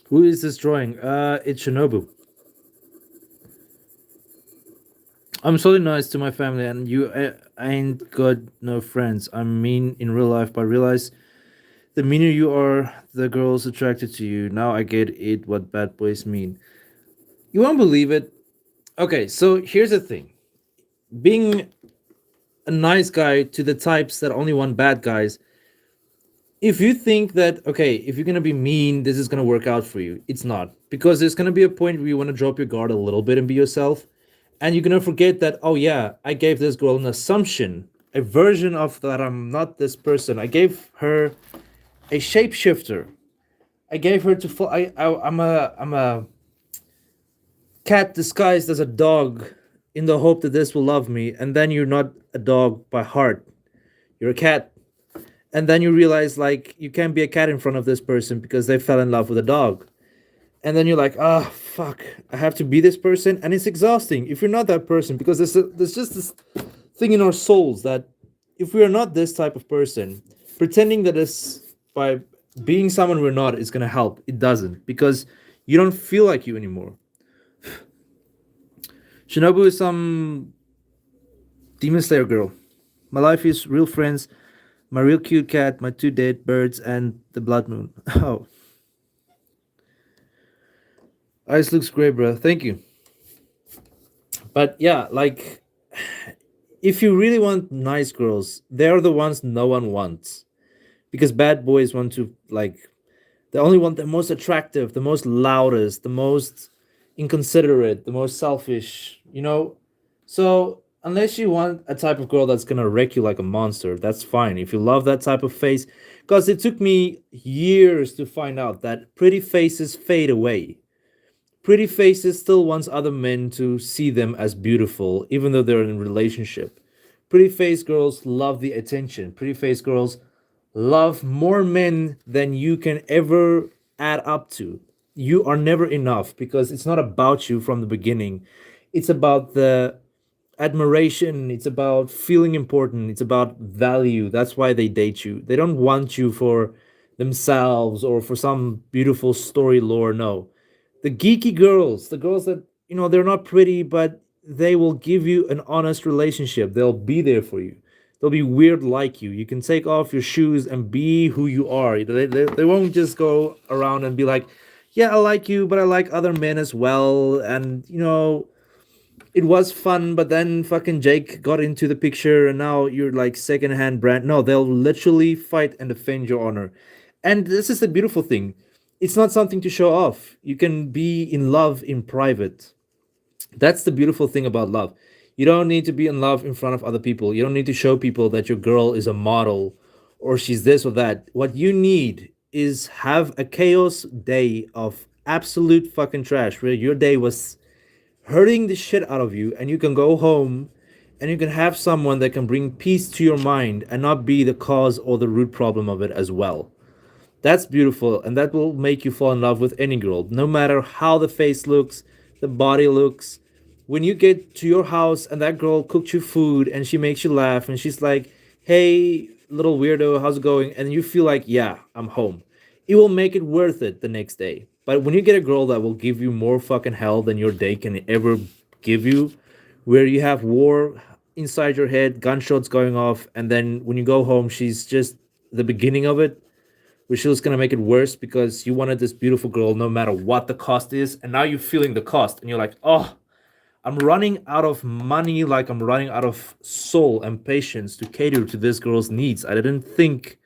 Who is this drawing? It's Shinobu. I'm so nice to my family, and I ain't got no friends. I'm mean in real life, but realize the meaner you are, the girls attracted to you. Now I get it. What bad boys mean. You won't believe it. Okay, so here's the thing. Being a nice guy to the types that only want bad guys, if you think that, okay, if you're gonna be mean, this is gonna work out for you, it's not. Because there's gonna be a point where you wanna drop your guard a little bit and be yourself. And you're gonna forget that, oh yeah, I gave this girl an assumption, a version of that I'm not this person. I gave her a shapeshifter. I gave her to I'm a cat disguised as a dog in the hope that this will love me, and then you're not a dog by heart. You're a cat. And then you realize like you can't be a cat in front of this person because they fell in love with a dog. And then you're like, ah, fuck, I have to be this person, and it's exhausting if you're not that person, because there's just this thing in our souls that if we are not this type of person, pretending that this by being someone we're not is gonna help. It doesn't, because you don't feel like you anymore. Shinobu is some Demon Slayer girl. My life is real friends, my real cute cat, my two dead birds, and the blood moon. Oh, ice looks great, bro. Thank you. But yeah, like if you really want nice girls, they're the ones no one wants. Because bad boys want to like they only want the most attractive, the most loudest, the most inconsiderate, the most selfish. So unless you want a type of girl that's gonna wreck you like a monster, that's fine. If you love that type of face, because it took me years to find out that pretty faces fade away. Pretty faces still wants other men to see them as beautiful, even though they're in a relationship. Pretty face girls love the attention. Pretty face girls love more men than you can ever add up to. You are never enough because it's not about you from the beginning. It's about the admiration, it's about feeling important, it's about value. That's why they date you. They don't want you for themselves or for some beautiful story lore. No, the geeky girls, the girls that they're not pretty, but they will give you an honest relationship. They'll be there for you. They'll be weird like you. You can take off your shoes and be who you are. They won't just go around and be like, yeah, I like you, but I like other men as well. And it was fun, but then fucking Jake got into the picture, and now you're like secondhand brand. No, they'll literally fight and defend your honor. And this is the beautiful thing. It's not something to show off. You can be in love in private. That's the beautiful thing about love. You don't need to be in love in front of other people. You don't need to show people that your girl is a model or she's this or that. What you need is have a chaos day of absolute fucking trash where your day was hurting the shit out of you, and you can go home and you can have someone that can bring peace to your mind and not be the cause or the root problem of it as well. That's beautiful, and that will make you fall in love with any girl, no matter how the face looks, the body looks. When you get to your house and that girl cooked you food and she makes you laugh and she's like, hey, little weirdo, how's it going? And you feel like, yeah, I'm home. It will make it worth it the next day. But when you get a girl that will give you more fucking hell than your day can ever give you, where you have war inside your head, gunshots going off, and then when you go home, she's just the beginning of it, where she's gonna make it worse because you wanted this beautiful girl no matter what the cost is, and now you're feeling the cost, and you're like, oh, I'm running out of money, like I'm running out of soul and patience to cater to this girl's needs. I didn't think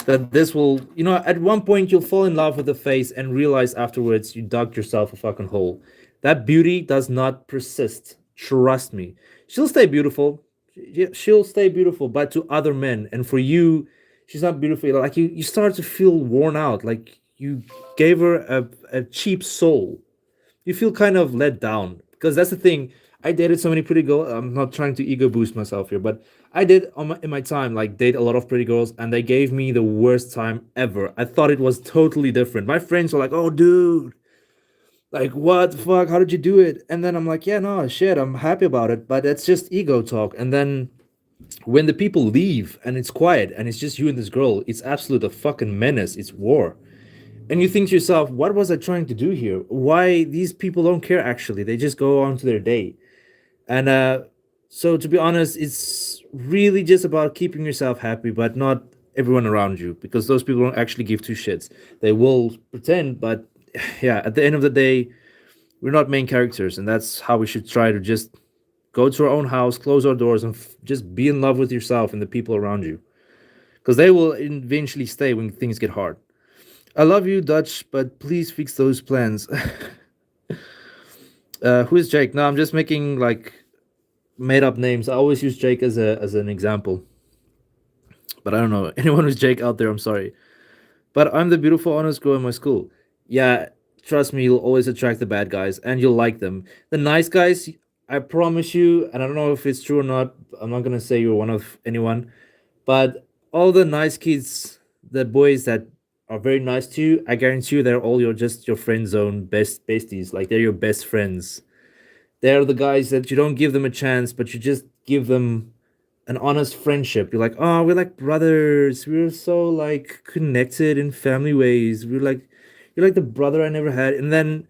that this will, at one point you'll fall in love with the face and realize afterwards you dug yourself a fucking hole. That beauty does not persist. Trust me. She'll stay beautiful. She'll stay beautiful, but to other men. And for you, she's not beautiful. Like you start to feel worn out. Like you gave her a cheap soul. You feel kind of let down because that's the thing. I dated so many pretty girls. I'm not trying to ego boost myself here, but I did in my time like date a lot of pretty girls, and they gave me the worst time ever. I thought it was totally different. My friends were like, "Oh, dude, like what the fuck? How did you do it?" And then I'm like, "Yeah, no, shit, I'm happy about it, but it's just ego talk." And then when the people leave and it's quiet and it's just you and this girl, it's absolute a fucking menace. It's war. And you think to yourself, what was I trying to do here? Why these people don't care actually? They just go on to their day. And so to be honest, it's really just about keeping yourself happy, but not everyone around you, because those people don't actually give two shits. They will pretend, but yeah, at the end of the day, we're not main characters, and that's how we should try to just go to our own house, close our doors, and just be in love with yourself and the people around you, because they will eventually stay when things get hard. I love you, Dutch, but please fix those plans. Who is Jake? No, I'm just making like made up names. I always use Jake as an example, but I don't know anyone who's Jake out there. I'm sorry, but I'm the beautiful honest girl in my school. Yeah, trust me, you'll always attract the bad guys, and you'll like them. The nice guys, I promise you, and I don't know if it's true or not. I'm not gonna say you're one of anyone, but all the nice kids, the boys that are very nice to you, I guarantee you they're all your friend zone best besties. Like they're your best friends. They're the guys that you don't give them a chance, but you just give them an honest friendship. You're like, oh, we're like brothers. We're so like connected in family ways. You're like the brother I never had. And then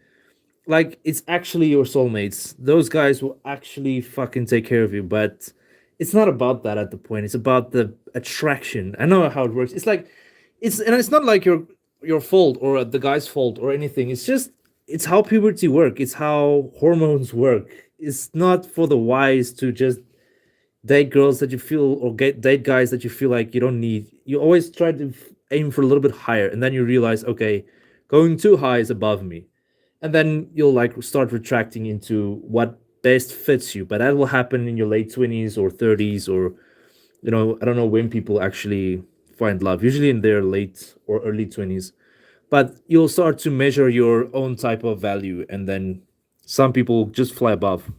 like it's actually your soulmates. Those guys will actually fucking take care of you. But it's not about that at the point. It's about the attraction. I know how it works. It's not like your fault or the guy's fault or anything. It's how puberty work. It's how hormones work. It's not for the wise to just date girls that you feel or get date guys that you feel like you don't need. You always try to aim for a little bit higher, and then you realize, okay, going too high is above me, and then you'll like start retracting into what best fits you. But that will happen in your late 20s or 30s, or I don't know when people actually find love. Usually in their late or early 20s, but you'll start to measure your own type of value, and then some people just fly above.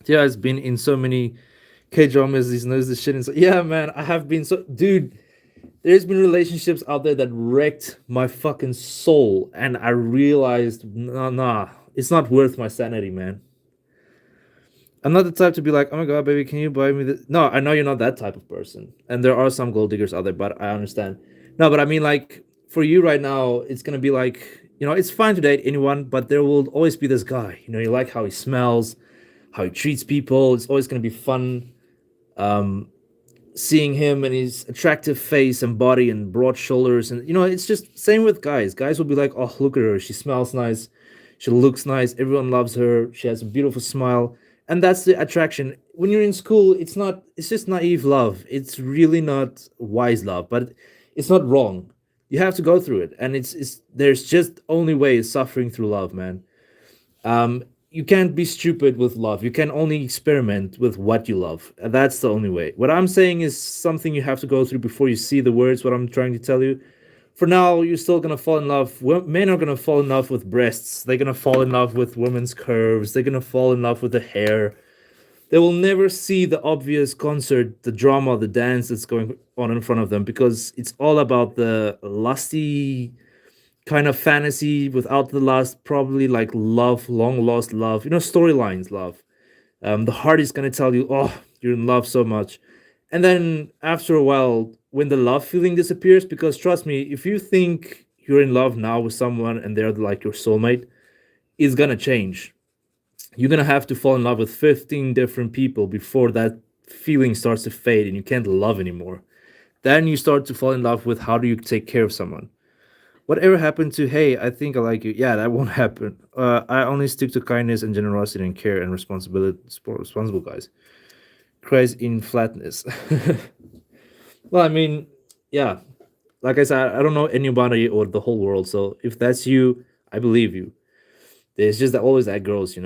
Yeah, it's been in so many K dramas. He knows this shit. And so, yeah, man, I have been so, dude. There's been relationships out there that wrecked my fucking soul, and I realized, nah, it's not worth my sanity, man. I'm not the type to be like, oh my god, baby, can you buy me this? No, I know you're not that type of person, and there are some gold diggers out there, but I understand. No, but I mean, like, for you right now, it's gonna be like, it's fine to date anyone, but there will always be this guy. You like how he smells, how he treats people. It's always gonna be fun. Seeing him and his attractive face and body and broad shoulders, and it's just same with guys. Guys will be like, oh, look at her, she smells nice, she looks nice, everyone loves her, she has a beautiful smile. And that's the attraction. When you're in school, it's just naive love. It's really not wise love, but it's not wrong. You have to go through it, and it's there's just only way suffering through love, man. You can't be stupid with love. You can only experiment with what you love. That's the only way. What I'm saying is something you have to go through before you see the words, what I'm trying to tell you. For now, you're still going to fall in love. Men are going to fall in love with breasts. They're going to fall in love with women's curves. They're going to fall in love with the hair. They will never see the obvious concert, the drama, the dance that's going on in front of them, because it's all about the lusty kind of fantasy without the lust, probably like love, long lost love, storylines, love. The heart is going to tell you, oh, you're in love so much. And then after a while, when the love feeling disappears, because trust me, if you think you're in love now with someone and they're like your soulmate is gonna change. You're gonna have to fall in love with 15 different people before that feeling starts to fade and you can't love anymore. Then you start to fall in love with how do you take care of someone. Whatever happened to, hey, I think I like you? Yeah, that won't happen. I only stick to kindness and generosity and care and responsibility, responsible guys. Christ in flatness. Well, I mean, yeah, like I said, I don't know anybody or the whole world. So if that's you, I believe you. There's just always that girls,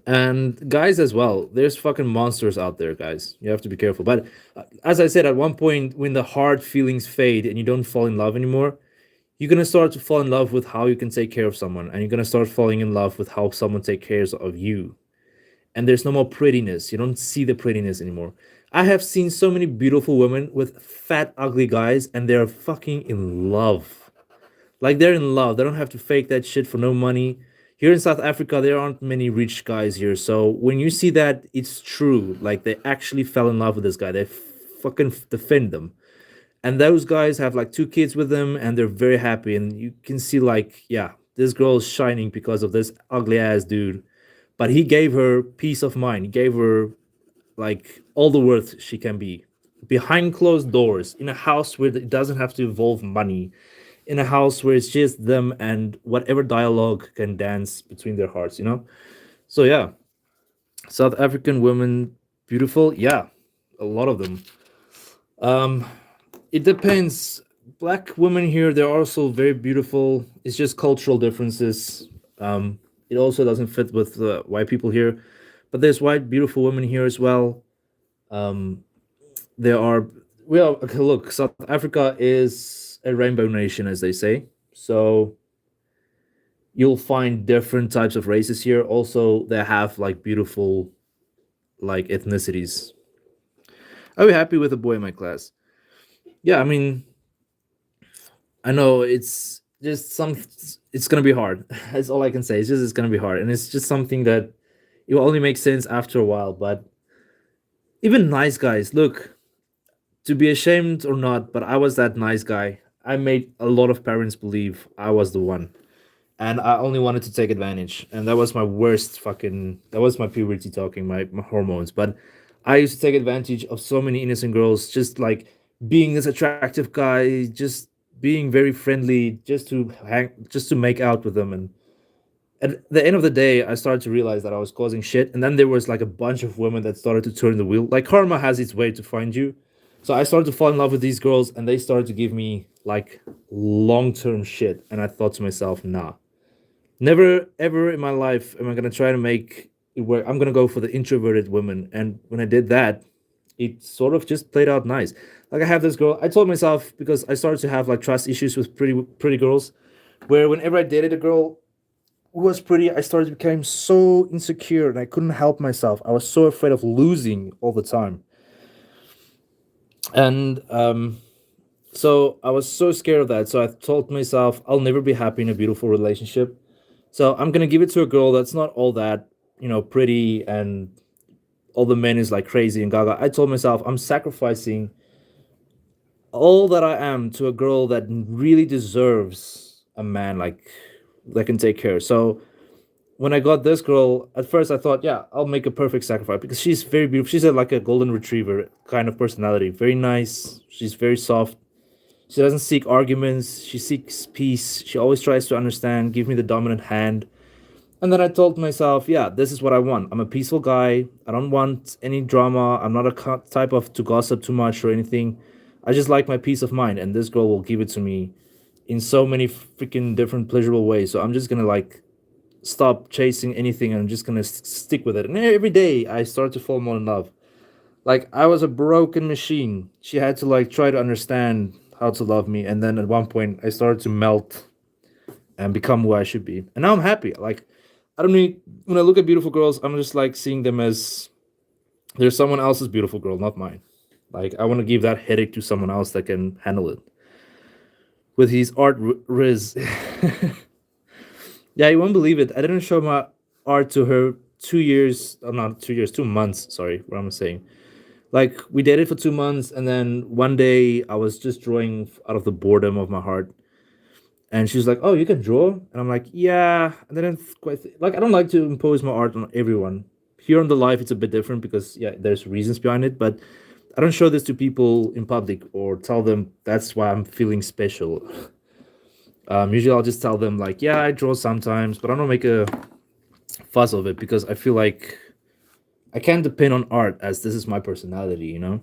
and guys as well. There's fucking monsters out there, guys. You have to be careful. But as I said, at one point, when the hard feelings fade and you don't fall in love anymore, you're gonna start to fall in love with how you can take care of someone, and you're gonna start falling in love with how someone takes care of you. And there's no more prettiness. You don't see the prettiness anymore. I have seen so many beautiful women with fat, ugly guys, and they're fucking in love. Like they're in love. They don't have to fake that shit for no money. Here in South Africa, there aren't many rich guys here. So when you see that, it's true. Like they actually fell in love with this guy. They fucking defend them. And those guys have like two kids with them and they're very happy. And you can see, like, yeah, this girl is shining because of this ugly ass dude. But he gave her peace of mind. He gave her like all the worth she can be behind closed doors in a house where it doesn't have to involve money, in a house where it's just them and whatever dialogue can dance between their hearts. So yeah, South African women, beautiful, yeah, a lot of them. um it depends. Black women here, they're also very beautiful. It's just cultural differences. It also doesn't fit with the white people here, but there's white beautiful women here as well. um there are, well, okay, look, South Africa is a rainbow nation, as they say. So you'll find different types of races here. Also, they have like beautiful like ethnicities. Are we happy with a boy in my class? Yeah, I mean, I know it's just some. It's gonna be hard. That's all I can say. It's gonna be hard, and it's just something that it will only make sense after a while. But even nice guys, look, to be ashamed or not, but I was that nice guy. I made a lot of parents believe I was the one, and I only wanted to take advantage. And that was my worst fucking. That was my puberty talking, my hormones. But I used to take advantage of so many innocent girls, just like being this attractive guy, just being very friendly, just to make out with them. And at the end of the day, I started to realize that I was causing shit. And then there was like a bunch of women that started to turn the wheel. Like karma has its way to find you. So I started to fall in love with these girls, and they started to give me like long term shit. And I thought to myself, nah, never ever in my life am I gonna try to make it work. I'm gonna go for the introverted women. And when I did that, it sort of just played out nice. Like I have this girl. I told myself, because I started to have like trust issues with pretty girls, where whenever I dated a girl who was pretty, I started to become so insecure and I couldn't help myself. I was so afraid of losing all the time. And so I was so scared of that. So I told myself I'll never be happy in a beautiful relationship. So I'm gonna give it to a girl that's not all that, pretty, and all the men is like crazy and gaga. I told myself I'm sacrificing all that I am to a girl that really deserves a man like that can take care. So when I got this girl, at first I thought, yeah, I'll make a perfect sacrifice because she's very beautiful. She's like a golden retriever kind of personality, very nice. She's very soft. She doesn't seek arguments. She seeks peace. She always tries to understand, give me the dominant hand. And then I told myself, yeah, this is what I want. I'm a peaceful guy. I don't want any drama. I'm not a type of to gossip too much or anything. I just like my peace of mind, and this girl will give it to me in so many freaking different pleasurable ways. So I'm just gonna like stop chasing anything, and I'm just gonna stick with it. And every day I start to fall more in love. Like I was a broken machine. She had to like try to understand how to love me, and then at one point I started to melt and become who I should be. And now I'm happy. Like I don't need, when I look at beautiful girls, I'm just like seeing them as there's someone else's beautiful girl, not mine. Like I want to give that headache to someone else that can handle it with his art riz. Yeah, you won't believe it. I didn't show my art to her 2 years, not 2 years, 2 months. Sorry, what am I saying? Like we dated for 2 months, and then one day I was just drawing out of the boredom of my heart, And she's like, "Oh, you can draw?" And I'm like, "Yeah." And then it's quite like I don't like to impose my art on everyone. Here on the live, it's a bit different because yeah, there's reasons behind it, but I don't show this to people in public or tell them that's why I'm feeling special. Usually, I'll just tell them like, "Yeah, I draw sometimes, but I don't make a fuss of it because I feel like I can't depend on art as this is my personality, you know."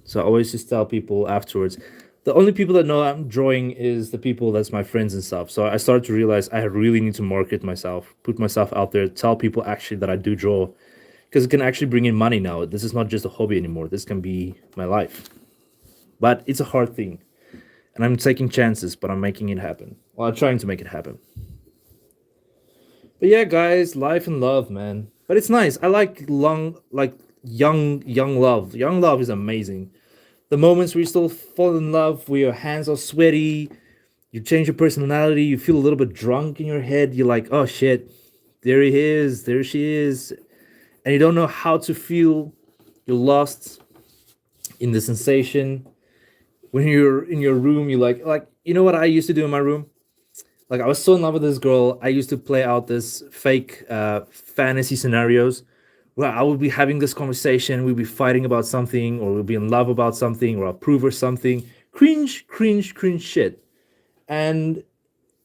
So I always just tell people afterwards. The only people that know I'm drawing is the people that's my friends and stuff. So I started to realize I really need to market myself, put myself out there, tell people actually that I do draw, because it can actually bring in money now. This is not just a hobby anymore. This can be my life. But it's a hard thing, and I'm taking chances, but I'm making it happen. Well, I'm trying to make it happen. But yeah, guys, life and love, man. But it's nice. I like young love. Young love is amazing. The moments where you still fall in love, where your hands are sweaty, you change your personality, you feel a little bit drunk in your head, you're like, oh shit, there he is, there she is. And you don't know how to feel. You're lost in the sensation. When you're in your room, you like you know what I used to do in my room? Like I was so in love with this girl, I used to play out this fake fantasy scenarios where I would be having this conversation, we'd be fighting about something, or we'd be in love about something, or I'll prove her something. Cringe, cringe, cringe shit. And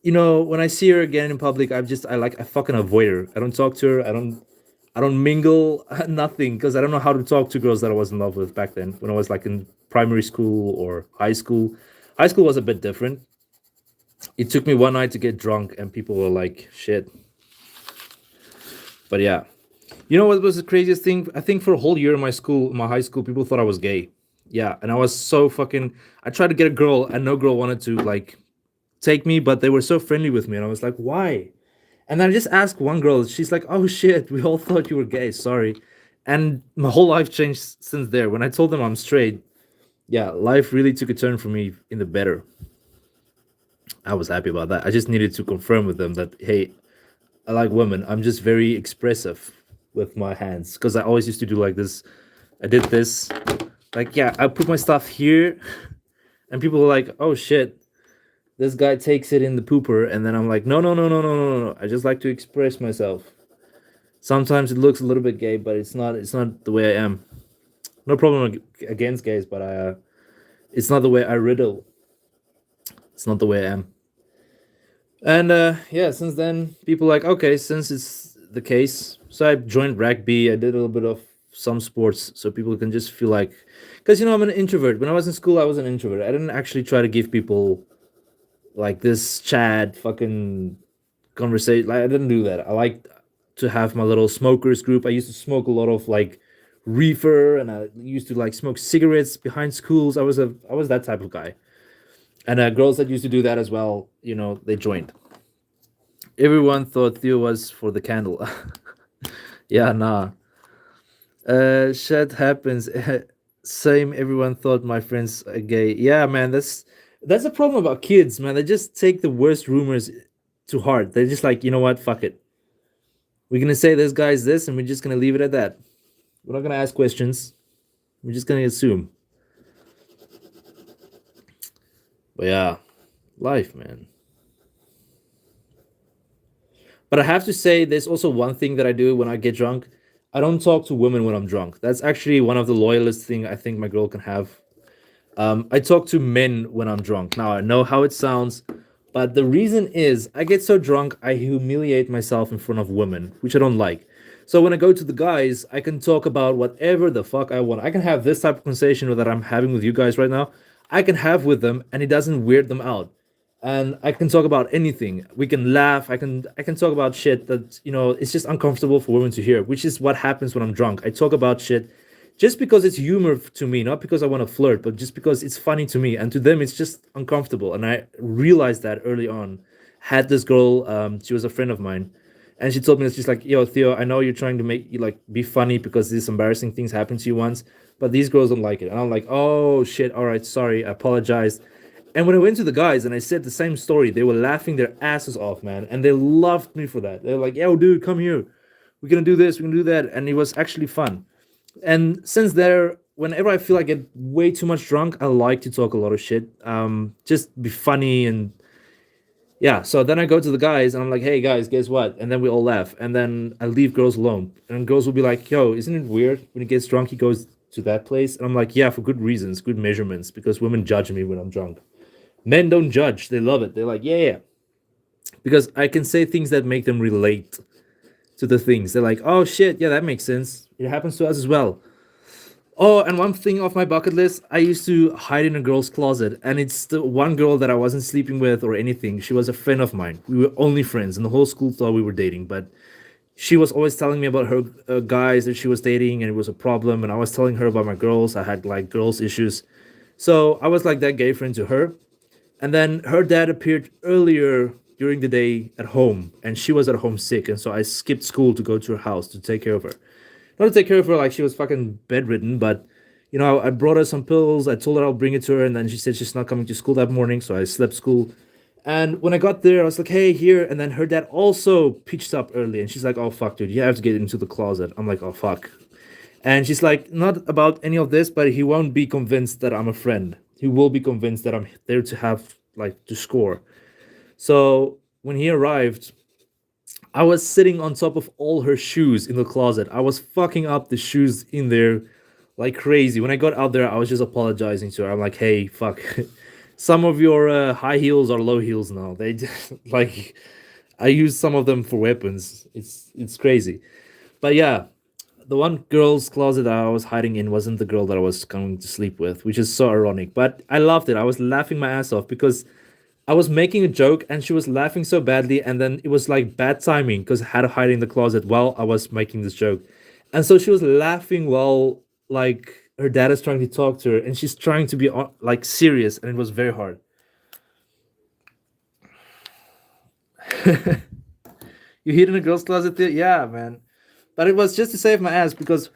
you know, when I see her again in public, I fucking avoid her. I don't talk to her. I don't mingle, nothing, because I don't know how to talk to girls that I was in love with back then when I was like in primary school or high school. High school was a bit different. It took me one night to get drunk, and people were like, shit. But yeah. You know what was the craziest thing? I think for a whole year in my high school, people thought I was gay. Yeah, and I was so fucking. I tried to get a girl, and no girl wanted to like take me, but they were so friendly with me, and I was like, why? And then I just asked one girl. She's like, "Oh shit, we all thought you were gay. Sorry." And my whole life changed since there. When I told them I'm straight, yeah, life really took a turn for me in the better. I was happy about that. I just needed to confirm with them that hey, I like women. I'm just very expressive with my hands because I always used to do like this. I did this, like yeah, I put my stuff here, and people were like, "Oh shit, this guy takes it in the pooper," and then I'm like, "No, no, no, no, no, no, no. I just like to express myself. Sometimes it looks a little bit gay, but it's not. It's not the way I am. No problem against gays, but it's not the way I riddle. It's not the way I am." And yeah, since then, people like, okay, since it's the case, so I joined rugby. I did a little bit of some sports, so people can just feel like, because you know I'm an introvert. When I was in school, I was an introvert. I didn't actually try to give people like this chat fucking conversation. Like I didn't do that. I liked to have my little smokers group. I used to smoke a lot of like reefer, and I used to like smoke cigarettes behind schools. I was that type of guy. And girls that used to do that as well, you know, they joined. Everyone thought Theo was for the candle. Yeah, nah. Shit happens. Same. Everyone thought my friends are gay. Yeah, man. That's a problem about kids, man. They just take the worst rumors to heart. They're just like, you know what? Fuck it. We're gonna say this guy's this, and we're just gonna leave it at that. We're not gonna ask questions. We're just gonna assume. But yeah, life, man. But I have to say, there's also one thing that I do when I get drunk. I don't talk to women when I'm drunk. That's actually one of the loyalest thing I think my girl can have. I talk to men when I'm drunk. Now I know how it sounds, but the reason is I get so drunk I humiliate myself in front of women, which I don't like. So when I go to the guys, I can talk about whatever the fuck I want. I can have this type of conversation that I'm having with you guys right now. I can have with them, and it doesn't weird them out. And I can talk about anything. We can laugh. I can talk about shit that it's just uncomfortable for women to hear, which is what happens when I'm drunk. I talk about shit just because it's humor to me, not because I want to flirt, but just because it's funny to me, and to them it's just uncomfortable. And I realized that early on. Had this girl, she was a friend of mine, and she told me that she's like, "Yo, Theo, I know you're trying to make you like be funny because these embarrassing things happened to you once, but these girls don't like it." And I'm like, "Oh shit, all right, sorry, I apologize." And when I went to the guys and I said the same story, they were laughing their asses off, man, and they loved me for that. They're like, "Yo, dude, come here. We're gonna do this. We're gonna do that," and it was actually fun. And since there, whenever I feel I get way too much drunk, I like to talk a lot of shit. Just be funny and Yeah, so then I go to the guys and I'm like, hey guys, guess what? And then we all laugh. And then I leave girls alone. And girls will be like, yo, isn't it weird? When he gets drunk, he goes to that place. And I'm like, yeah, for good reasons, good measurements, because women judge me when I'm drunk. Men don't judge. They love it. They're like, yeah, yeah. Because I can say things that make them relate to the things. They're like, oh shit, yeah, that makes sense. It happens to us as well. Oh, and one thing off my bucket list, I used to hide in a girl's closet, and it's the one girl that I wasn't sleeping with or anything. She was a friend of mine. We were only friends, and the whole school thought we were dating. But she was always telling me about her guys that she was dating, and it was a problem. And I was telling her about my girls. I had like girls' issues, so I was like that gay friend to her. And then her dad appeared earlier during the day at home, and she was at home sick, and so I skipped school to go to her house to take care of her. Not to take care of her like she was fucking bedridden, but I brought her some pills. I told her I'll bring it to her, and then she said she's not coming to school that morning, so I slept school. And when I got there, I was like, "Hey, here!" And then her dad also pitched up early, and she's like, "Oh fuck, dude, you have to get into the closet." I'm like, "Oh fuck," and she's like, "Not about any of this, but he won't be convinced that I'm a friend. He will be convinced that I'm there to have like to score." So when he arrived, I was sitting on top of all her shoes in the closet. I was fucking up the shoes in there like crazy. When I got out there, I was just apologizing to her. I'm like, hey, fuck. Some of your high heels are low heels now. They just, like I use some of them for weapons. It's crazy. But yeah, the one girl's closet that I was hiding in wasn't the girl that I was going to sleep with, which is so ironic. But I loved it. I was laughing my ass off because I was making a joke and she was laughing so badly, and then it was like bad timing because I had to hide in the closet while I was making this joke. And so she was laughing while like her dad is trying to talk to her and she's trying to be like serious, and it was very hard. You hid in a girl's closet there? Yeah, man. But it was just to save my ass because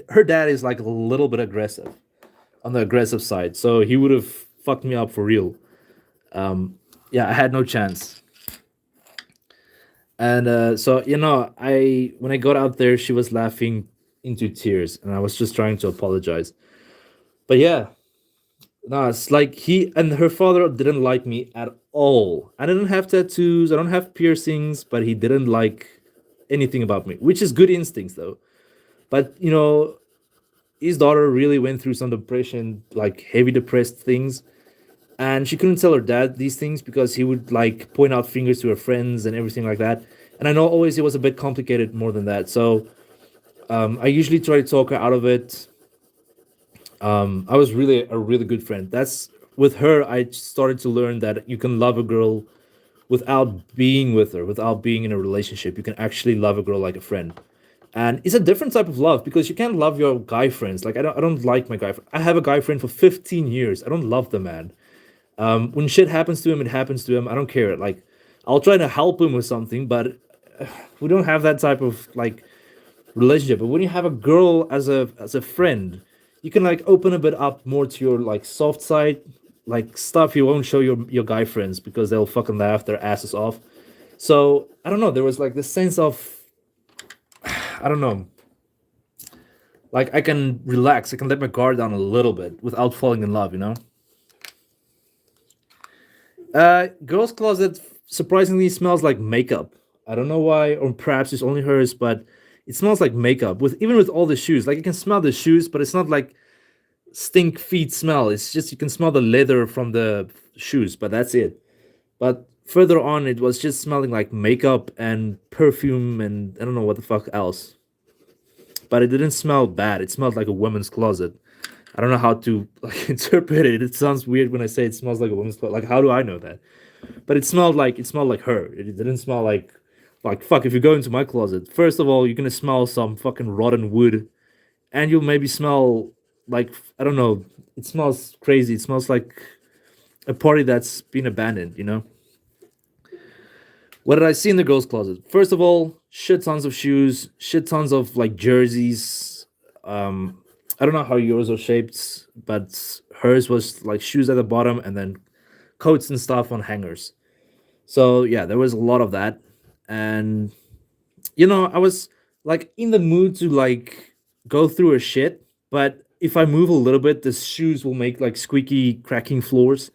her dad is like a little bit aggressive, on the aggressive side. So he would have fucked me up for real. Yeah, I had no chance. And so I when I got out there, she was laughing into tears, and I was just trying to apologize. But yeah, no, it's like he and her father didn't like me at all. I didn't have tattoos, I don't have piercings, but he didn't like anything about me, which is good instincts though. But his daughter really went through some depression, like heavy depressed things, and she couldn't tell her dad these things because he would like point out fingers to her friends and everything like that. And I know always it was a bit complicated more than that. So I usually try to talk her out of it. I was really a really good friend. That's with her. I started to learn that you can love a girl without being with her, without being in a relationship. You can actually love a girl like a friend, and it's a different type of love because you can't love your guy friends. Like I don't like my guy. I have a guy friend for 15 years. I don't love the man. When shit happens to him, it happens to him. I don't care. Like, I'll try to help him with something, but we don't have that type of like relationship. But when you have a girl as a friend, you can like open a bit up more to your like soft side, like stuff you won't show your guy friends because they'll fucking laugh their asses off. So I don't know. There was like this sense of I don't know. Like I can relax. I can let my guard down a little bit without falling in love. Girls' closet surprisingly smells like makeup. I don't know why, or perhaps it's only hers, but it smells like makeup. With even with all the shoes, like you can smell the shoes, but it's not like stink feet smell. It's just you can smell the leather from the shoes, but that's it. But further on, it was just smelling like makeup and perfume and I don't know what the fuck else. But it didn't smell bad. It smelled like a woman's closet. I don't know how to like interpret it. It sounds weird when I say it smells like a woman's closet. Like how do I know that? But it smelled like her. It didn't smell like fuck. If you go into my closet, first of all, you're gonna smell some fucking rotten wood, and you'll maybe smell like I don't know. It smells crazy. It smells like a party that's been abandoned. What did I see in the girls' closet? First of all, shit tons of shoes, shit tons of like jerseys. I don't know how yours are shaped, but hers was like shoes at the bottom and then coats and stuff on hangers. So yeah, there was a lot of that, and I was like in the mood to like go through a shit, but if I move a little bit, the shoes will make like squeaky, cracking floors.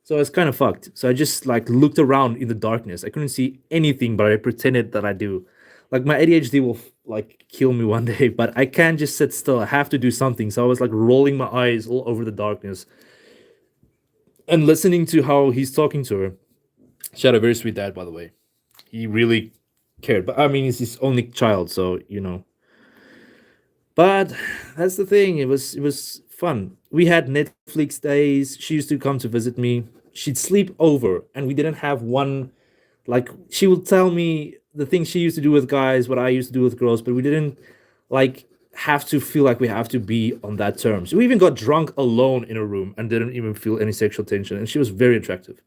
So I was kind of fucked. So I just like looked around in the darkness. I couldn't see anything, but I pretended that I do. Like my ADHD will like kill me one day, but I can't just sit still. I have to do something. So I was like rolling my eyes all over the darkness and listening to how he's talking to her. She had a very sweet dad, by the way. He really cared. But I mean, he's his only child, so you know. But that's the thing. It was fun. We had Netflix days. She used to come to visit me. She'd sleep over, and we didn't have one. Like she would tell me the things she used to do with guys, what I used to do with girls, but we didn't like have to feel like we have to be on that terms. We even got drunk alone in a room and didn't even feel any sexual tension. And she was very attractive.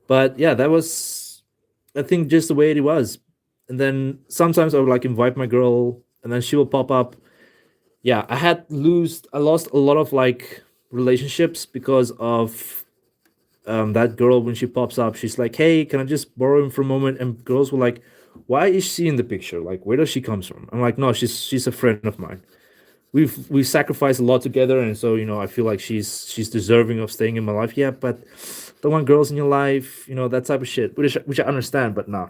But yeah, that was I think just the way it was. And then sometimes I would like invite my girl, and then she will pop up. Yeah, I lost a lot of like relationships because of that girl. When she pops up, she's like, "Hey, can I just borrow him for a moment?" And girls were like, "Why is she in the picture? Like, where does she comes from?" I'm like, "No, she's a friend of mine. We've sacrificed a lot together, and so you know, I feel like she's deserving of staying in my life." Yeah, but don't want girls in your life, you know, that type of shit, which I understand, but nah.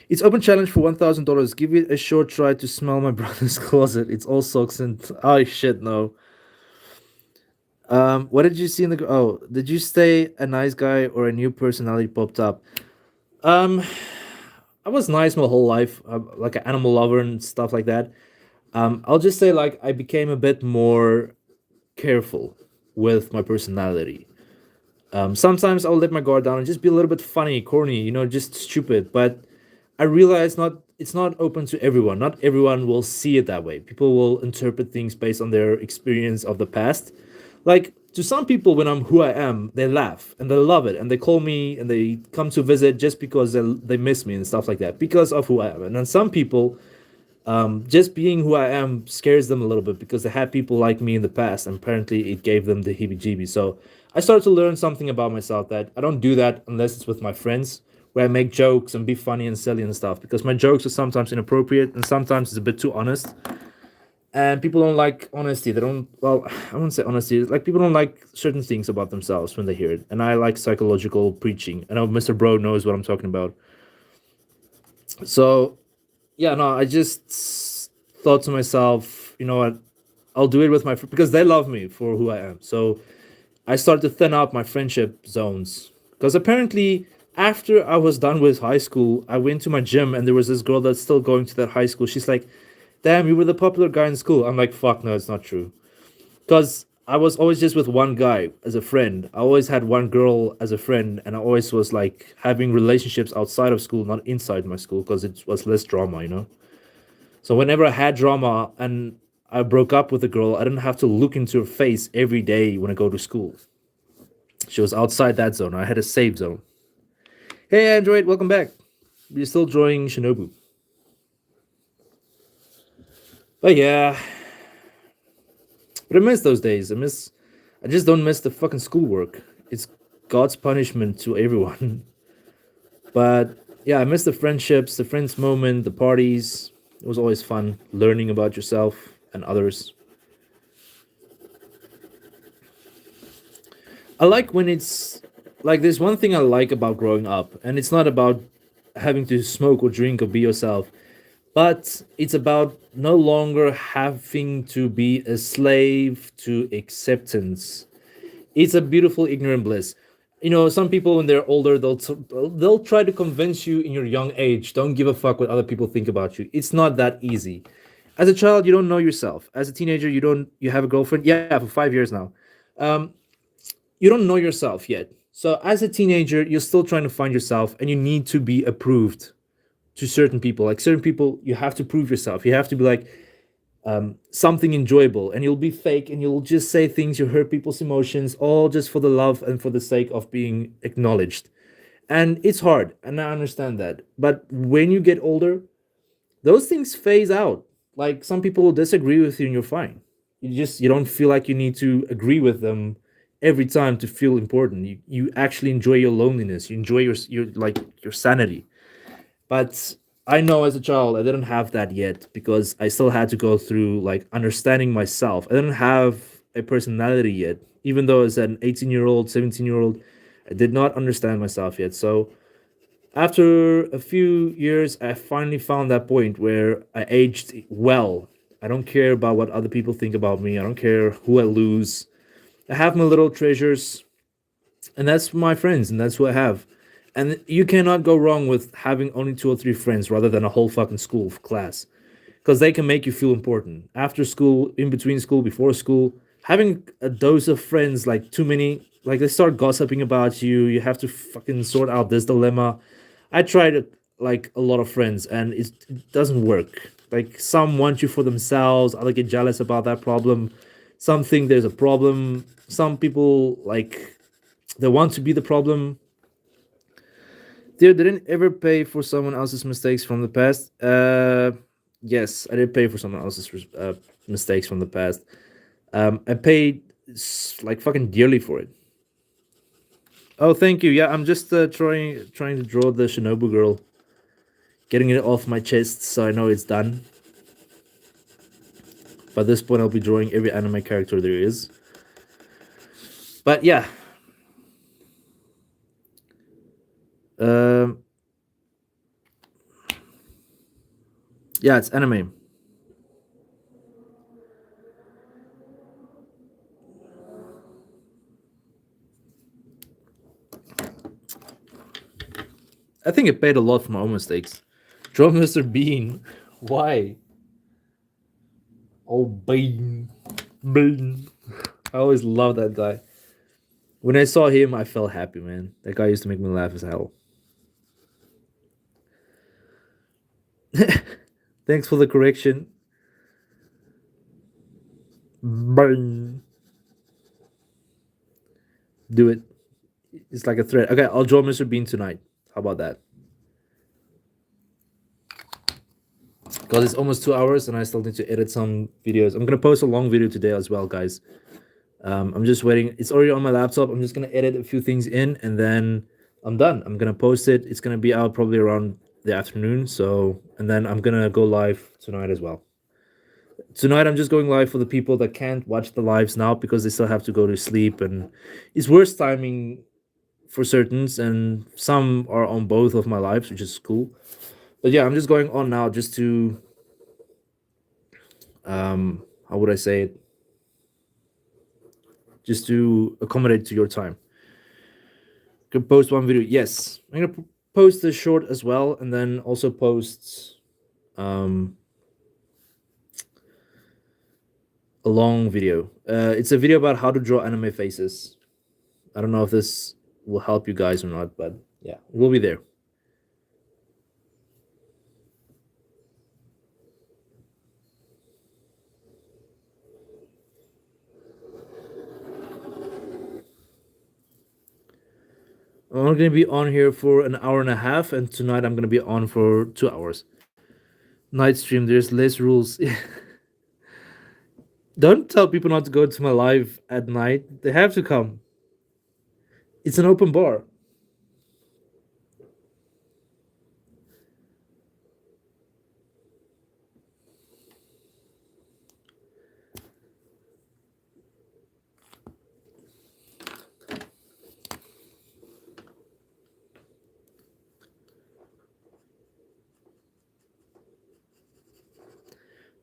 It's open challenge for $1,000. Give it a short try to smell my brother's closet. It's all socks and oh shit, no. What did you see in the? Oh, did you stay a nice guy or a new personality popped up? Um, I was nice my whole life, like an animal lover and stuff like that. I'll just say like I became a bit more careful with my personality. Sometimes I'll let my guard down and just be a little bit funny, corny, you know, just stupid. But I realize not it's not open to everyone. Not everyone will see it that way. People will interpret things based on their experience of the past. Like to some people, when I'm who I am, they laugh and they love it and they call me and they come to visit just because they miss me and stuff like that because of who I am. And then some people, just being who I am scares them a little bit because they had people like me in the past, and apparently it gave them the heebie-jeebies. So I started to learn something about myself that I don't do that unless it's with my friends, where I make jokes and be funny and silly and stuff. Because my jokes are sometimes inappropriate and sometimes it's a bit too honest. And people don't like honesty. They don't. Well, I won't say honesty. Like people don't like certain things about themselves when they hear it. And I like psychological preaching. I know Mr. Bro knows what I'm talking about. So yeah, no, I just thought to myself, you know what, I'll do it with my because they love me for who I am. So I started to thin out my friendship zones because apparently after I was done with high school, I went to my gym and there was this girl that's still going to that high school. She's like, "Damn, you were the popular guy in school." I'm like, "Fuck, no, it's not true." Because I was always just with one guy as a friend. I always had one girl as a friend, and I always was like having relationships outside of school, not inside my school, because it was less drama, you know. So whenever I had drama and I broke up with a girl, I didn't have to look into her face every day when I go to school. She was outside that zone. I had a safe zone. Hey Android, welcome back. You're still enjoying Shinobu. But yeah, but I miss those days. I just don't miss the fucking schoolwork. It's God's punishment to everyone. But yeah, I miss the friendships, the friends moment, the parties. It was always fun learning about yourself and others. I like when it's like there's one thing I like about growing up, and it's not about having to smoke or drink or be yourself, but it's about no longer having to be a slave to acceptance. It's a beautiful ignorant bliss. You know, some people when they're older, they'll try to convince you in your young age, don't give a fuck what other people think about you. It's not that easy. As a child, you don't know yourself. As a teenager, you have a girlfriend. Yeah, for 5 years now. Um, you don't know yourself yet. So as a teenager, you're still trying to find yourself, and you need to be approved to certain people. Like certain people, you have to prove yourself. You have to be like something enjoyable, and you'll be fake, and you'll just say things, you hurt people's emotions, all just for the love and for the sake of being acknowledged. And it's hard, and I understand that. But when you get older, those things phase out. Like some people will disagree with you, and you're fine. You don't feel like you need to agree with them every time to feel important. You actually enjoy your loneliness. You enjoy your like your sanity. But I know as a child I didn't have that yet because I still had to go through like understanding myself. I didn't have a personality yet even though as an 18-year-old, 17-year-old, I did not understand myself yet. So after a few years, I finally found that point where I aged well. I don't care about what other people think about me. I don't care who I lose. I have my little treasures, and that's my friends, and that's who I have. And you cannot go wrong with having only two or three friends rather than a whole fucking school class, because they can make you feel important after school, in between school, before school. Having a dose of friends, like too many, like they start gossiping about you. You have to fucking sort out this dilemma. I tried it, like a lot of friends, and it doesn't work. Like some want you for themselves, other get jealous about that problem. Some think there's a problem. Some people like they want to be the problem. Dear, didn't ever pay for someone else's mistakes from the past. Yes, I did pay for someone else's mistakes from the past. I paid like fucking dearly for it. Oh, thank you. Yeah, I'm just trying to draw the Shinobu girl, getting it off my chest so I know it's done. By this point, I'll be drawing every anime character there is. But yeah, um, yeah, it's anime. I think it paid a lot for my own mistakes. Draw Mr. Bean. Why? Oh, Bean. Bean. I always loved that guy. When I saw him, I felt happy, man. That guy used to make me laugh as hell. Thanks for the correction. Burn. Do it. It's like a threat. Okay, I'll draw Mr. Bean tonight. How about that? Because it's almost 2 hours and I still need to edit some videos. I'm gonna post a long video today as well, guys. I'm just waiting. It's already on my laptop. I'm just gonna edit a few things in and then I'm done. I'm gonna post it. It's gonna be out probably around the afternoon. So, and then I'm gonna go live tonight as well. Tonight I'm just going live for the people that can't watch the lives now because they still have to go to sleep, and it's worse timing for certains, and some are on both of my lives, which is cool. But yeah, I'm just going on now just to how would I say it? Just to accommodate to your time. Could post one video. Yes, I'm gonna post a short as well, and then also post um a long video. It's a video about how to draw anime faces. I don't know if this will help you guys or not, but yeah, it will be there. I'm going to be on here for an hour and a half, and tonight I'm going to be on for 2 hours. Night stream, there's less rules. Don't tell people not to go to my live at night. They have to come. It's an open bar.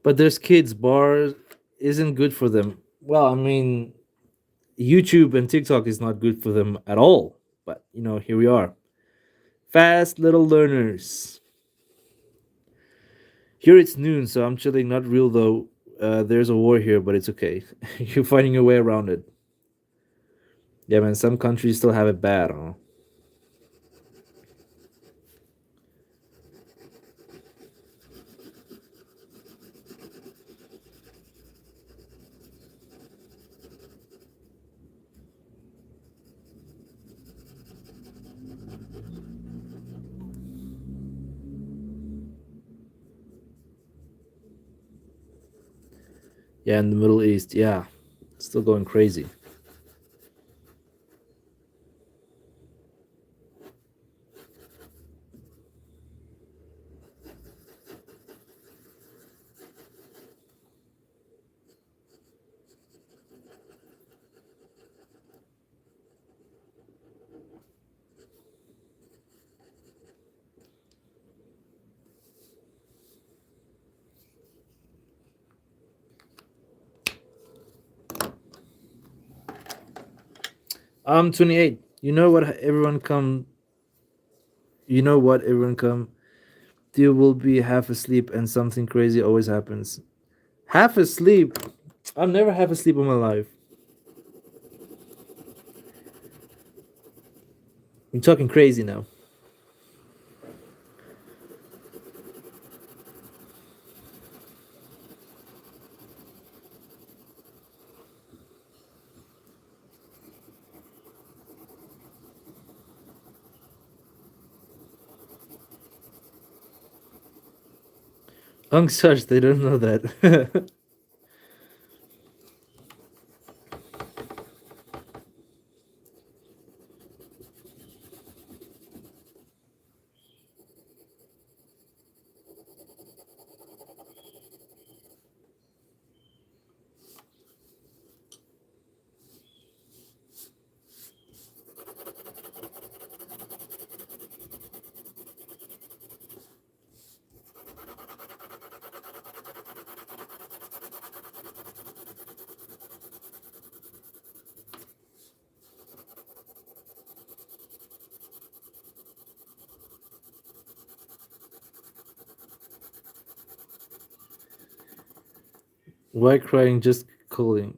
But there's kids. Bar isn't good for them. Well, I mean, YouTube and TikTok is not good for them at all. But, you know, here we are. Fast little learners. Here it's noon, so I'm chilling. Not real though. There's a war here, but it's okay. You're finding your way around it. Yeah, man. Some countries still have it bad, huh? Yeah, in the Middle East. Yeah, still going crazy. I'm 28. You know what everyone come. You know what everyone come. You will be half asleep and something crazy always happens. Half asleep. I'm never half asleep in my life. You're talking crazy now. Ung such they don't know that. Why crying? Just calling.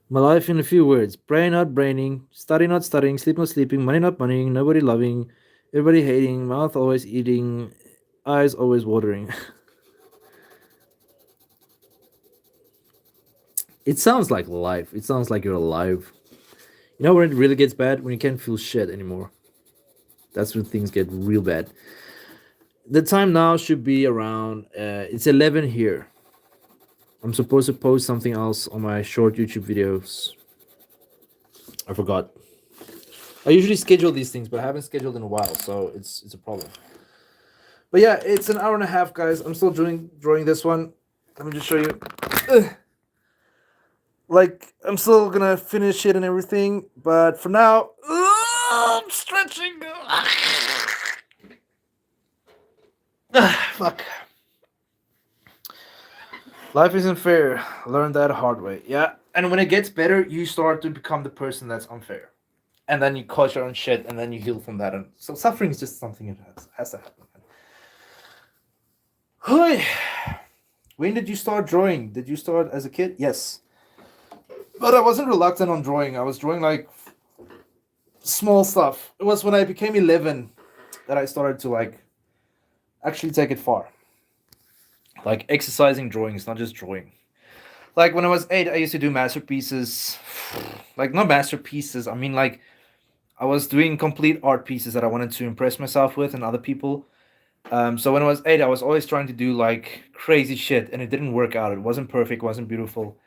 My life in a few words: brain not braining, study not studying, sleep not sleeping, money not moneying, nobody loving, everybody hating, mouth always eating, eyes always watering. It sounds like life. It sounds like you're alive. You know when it really gets bad? When you can't feel shit anymore. That's when things get real bad. The time now should be around. It's 11 here. I'm supposed to post something else on my short YouTube videos. I forgot. I usually schedule these things, but I haven't scheduled in a while, so it's a problem. But yeah, it's an hour and a half, guys. I'm still drawing this one. Let me just show you. Ugh. Like I'm still gonna finish it and everything, but for now, I'm stretching. Fuck. Life isn't fair. Learn that hard way. Yeah. And when it gets better, you start to become the person that's unfair. And then you cause your own shit and then you heal from that. And so suffering is just something that has to happen. Hey. When did you start drawing? Did you start as a kid? Yes. But I wasn't reluctant on drawing. I was drawing like small stuff. It was when I became 11 that I started to like actually take it far. Like exercising drawings, not just drawing. Like when I was 8, I used to do masterpieces. Like not masterpieces, I mean like I was doing complete art pieces that I wanted to impress myself with and other people. So when I was 8, I was always trying to do like crazy shit, and it didn't work out. It wasn't perfect, wasn't beautiful.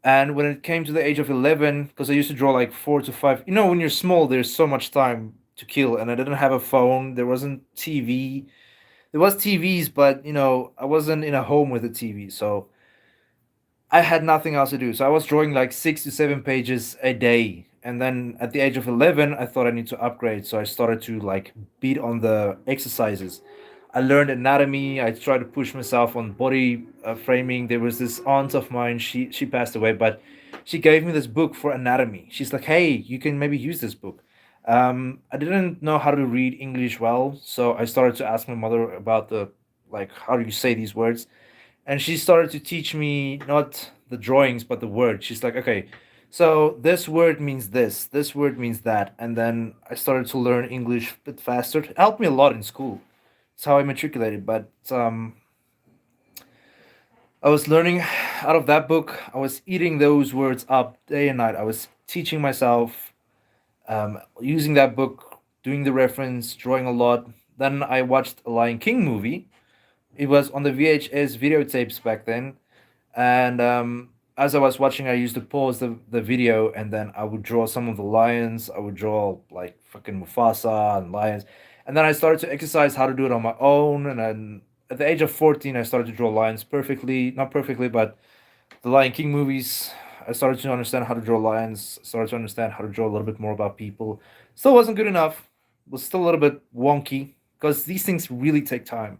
And when it came to the age of 11, because I used to draw like 4 to 5, you know, when you're small, there's so much time to kill, and I didn't have a phone. There wasn't TV. There was TVs, but you know, I wasn't in a home with a TV, so I had nothing else to do. So I was drawing like 6 to 7 pages a day. And then at the age of 11, I thought I need to upgrade. So I started to like beat on the exercises. I learned anatomy. I tried to push myself on body framing. There was this aunt of mine. She passed away, but she gave me this book for anatomy. She's like, "Hey, you can maybe use this book." I didn't know how to read English well, so I started to ask my mother about the like how do you say these words, and she started to teach me not the drawings but the word. She's like, okay, so this word means this word means that, and then I started to learn English a bit faster. It helped me a lot in school. It's how I matriculated. But I was learning out of that book. I was eating those words up day and night. I was teaching myself, using that book, doing the reference, drawing a lot. Then I watched a Lion King movie. It was on the VHS videotapes back then, and as I was watching, I used to pause the video, and then I would draw some of the lions. I would draw like fucking Mufasa and lions, and then I started to exercise how to do it on my own. And then at the age of 14, I started to draw lions perfectly, not perfectly, but the Lion King movies. I started to understand how to draw lions. Started to understand how to draw a little bit more about people. Still wasn't good enough. Was still a little bit wonky because these things really take time.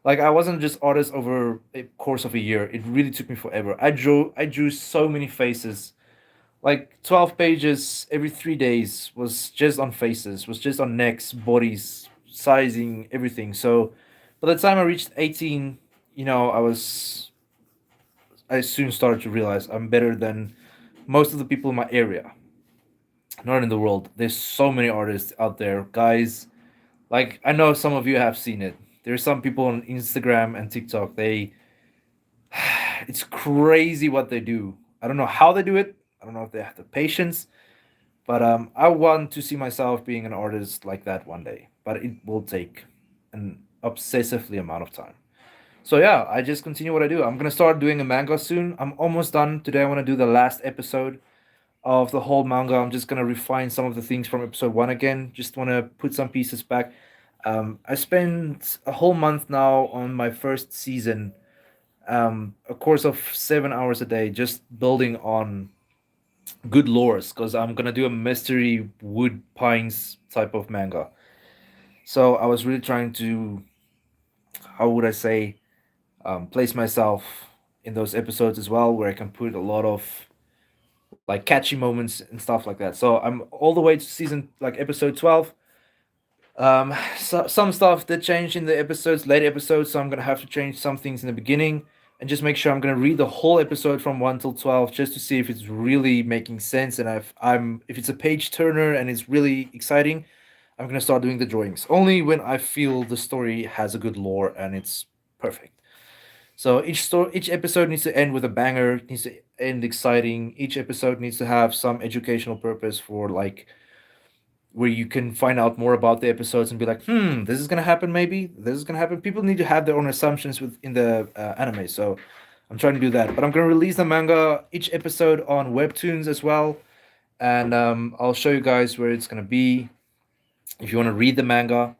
Like I wasn't just artist over a course of a year. It really took me forever. I drew so many faces like 12 pages every 3 days was just on faces, was just on necks, bodies, sizing, everything. So by the time I reached 18, I soon started to realize I'm better than most of the people in my area, not in the world. There's so many artists out there, guys. Like, I know some of you have seen it. There's some people on Instagram and TikTok. It's crazy what they do. I don't know how they do it. I don't know if they have the patience, but I want to see myself being an artist like that one day. But it will take an obsessively amount of time. So yeah, I just continue what I do. I'm gonna start doing a manga soon. I'm almost done today. I want to do the last episode of the whole manga. I'm just gonna refine some of the things from episode one again. Just want to put some pieces back. I spent a whole month now on my first season, a course of 7 hours a day, just building on good lores because I'm gonna do a mystery wood pines type of manga. So I was really trying to, how would I say, place myself in those episodes as well, where I can put a lot of like catchy moments and stuff like that. So I'm all the way to season like episode 12. Some stuff that changed in the episodes, later episodes, so I'm gonna have to change some things in the beginning and just make sure I'm gonna read the whole episode from 1 till 12 just to see if it's really making sense and if it's a page turner and it's really exciting. I'm gonna start doing the drawings only when I feel the story has a good lore and it's perfect. So each episode needs to end with a banger, it needs to end exciting. Each episode needs to have some educational purpose for like where you can find out more about the episodes and be like, this is gonna happen. Maybe this is gonna happen. People need to have their own assumptions within the anime, so I'm trying to do that. But I'm gonna release the manga each episode on webtoons as well, and I'll show you guys where it's gonna be. If you want to read the manga,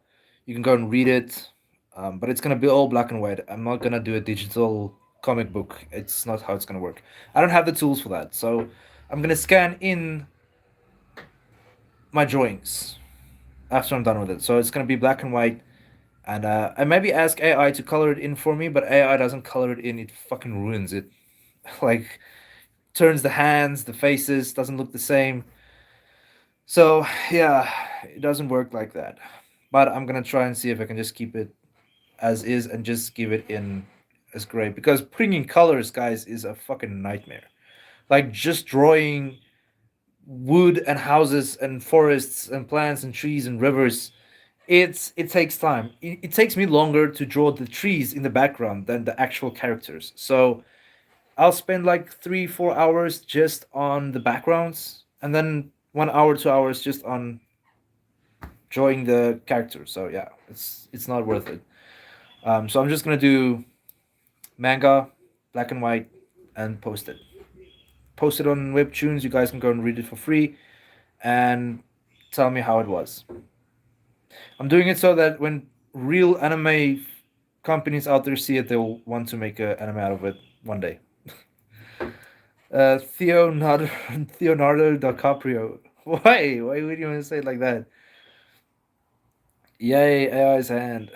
you can go and read it, but it's gonna be all black and white. I'm not gonna do a digital comic book. It's not how it's gonna work. I don't have the tools for that, so I'm gonna scan in my drawings after I'm done with it. So it's gonna be black and white, and I maybe ask AI to color it in for me, but AI doesn't color it in. It fucking ruins it. Like turns the hands, the faces doesn't look the same. So yeah, it doesn't work like that. But I'm gonna try and see if I can just keep it as is and just give it in as gray because putting in colors, guys, is a fucking nightmare. Like just drawing wood and houses and forests and plants and trees and rivers, it takes time. It takes me longer to draw the trees in the background than the actual characters. So I'll spend like 3 4 hours just on the backgrounds and then 1 hour 2 hours just on drawing the characters. So yeah, it's not worth it. So I'm just gonna do manga, black and white, and post it on webtoons. You guys can go and read it for free and tell me how it was. I'm doing it so that when real anime companies out there see it, they'll want to make an anime out of it one day. Leonardo Leonardo DiCaprio. Why would you want to say it like that? Yay, AI's hand.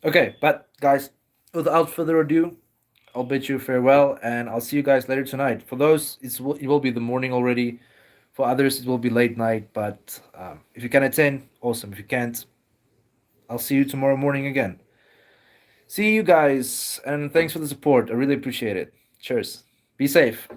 Okay, but guys, without further ado, I'll bid you farewell, and I'll see you guys later tonight. For those, it will be the morning already. For others, it will be late night. But if you can attend, awesome. If you can't, I'll see you tomorrow morning again. See you guys, and thanks for the support. I really appreciate it. Cheers. Be safe.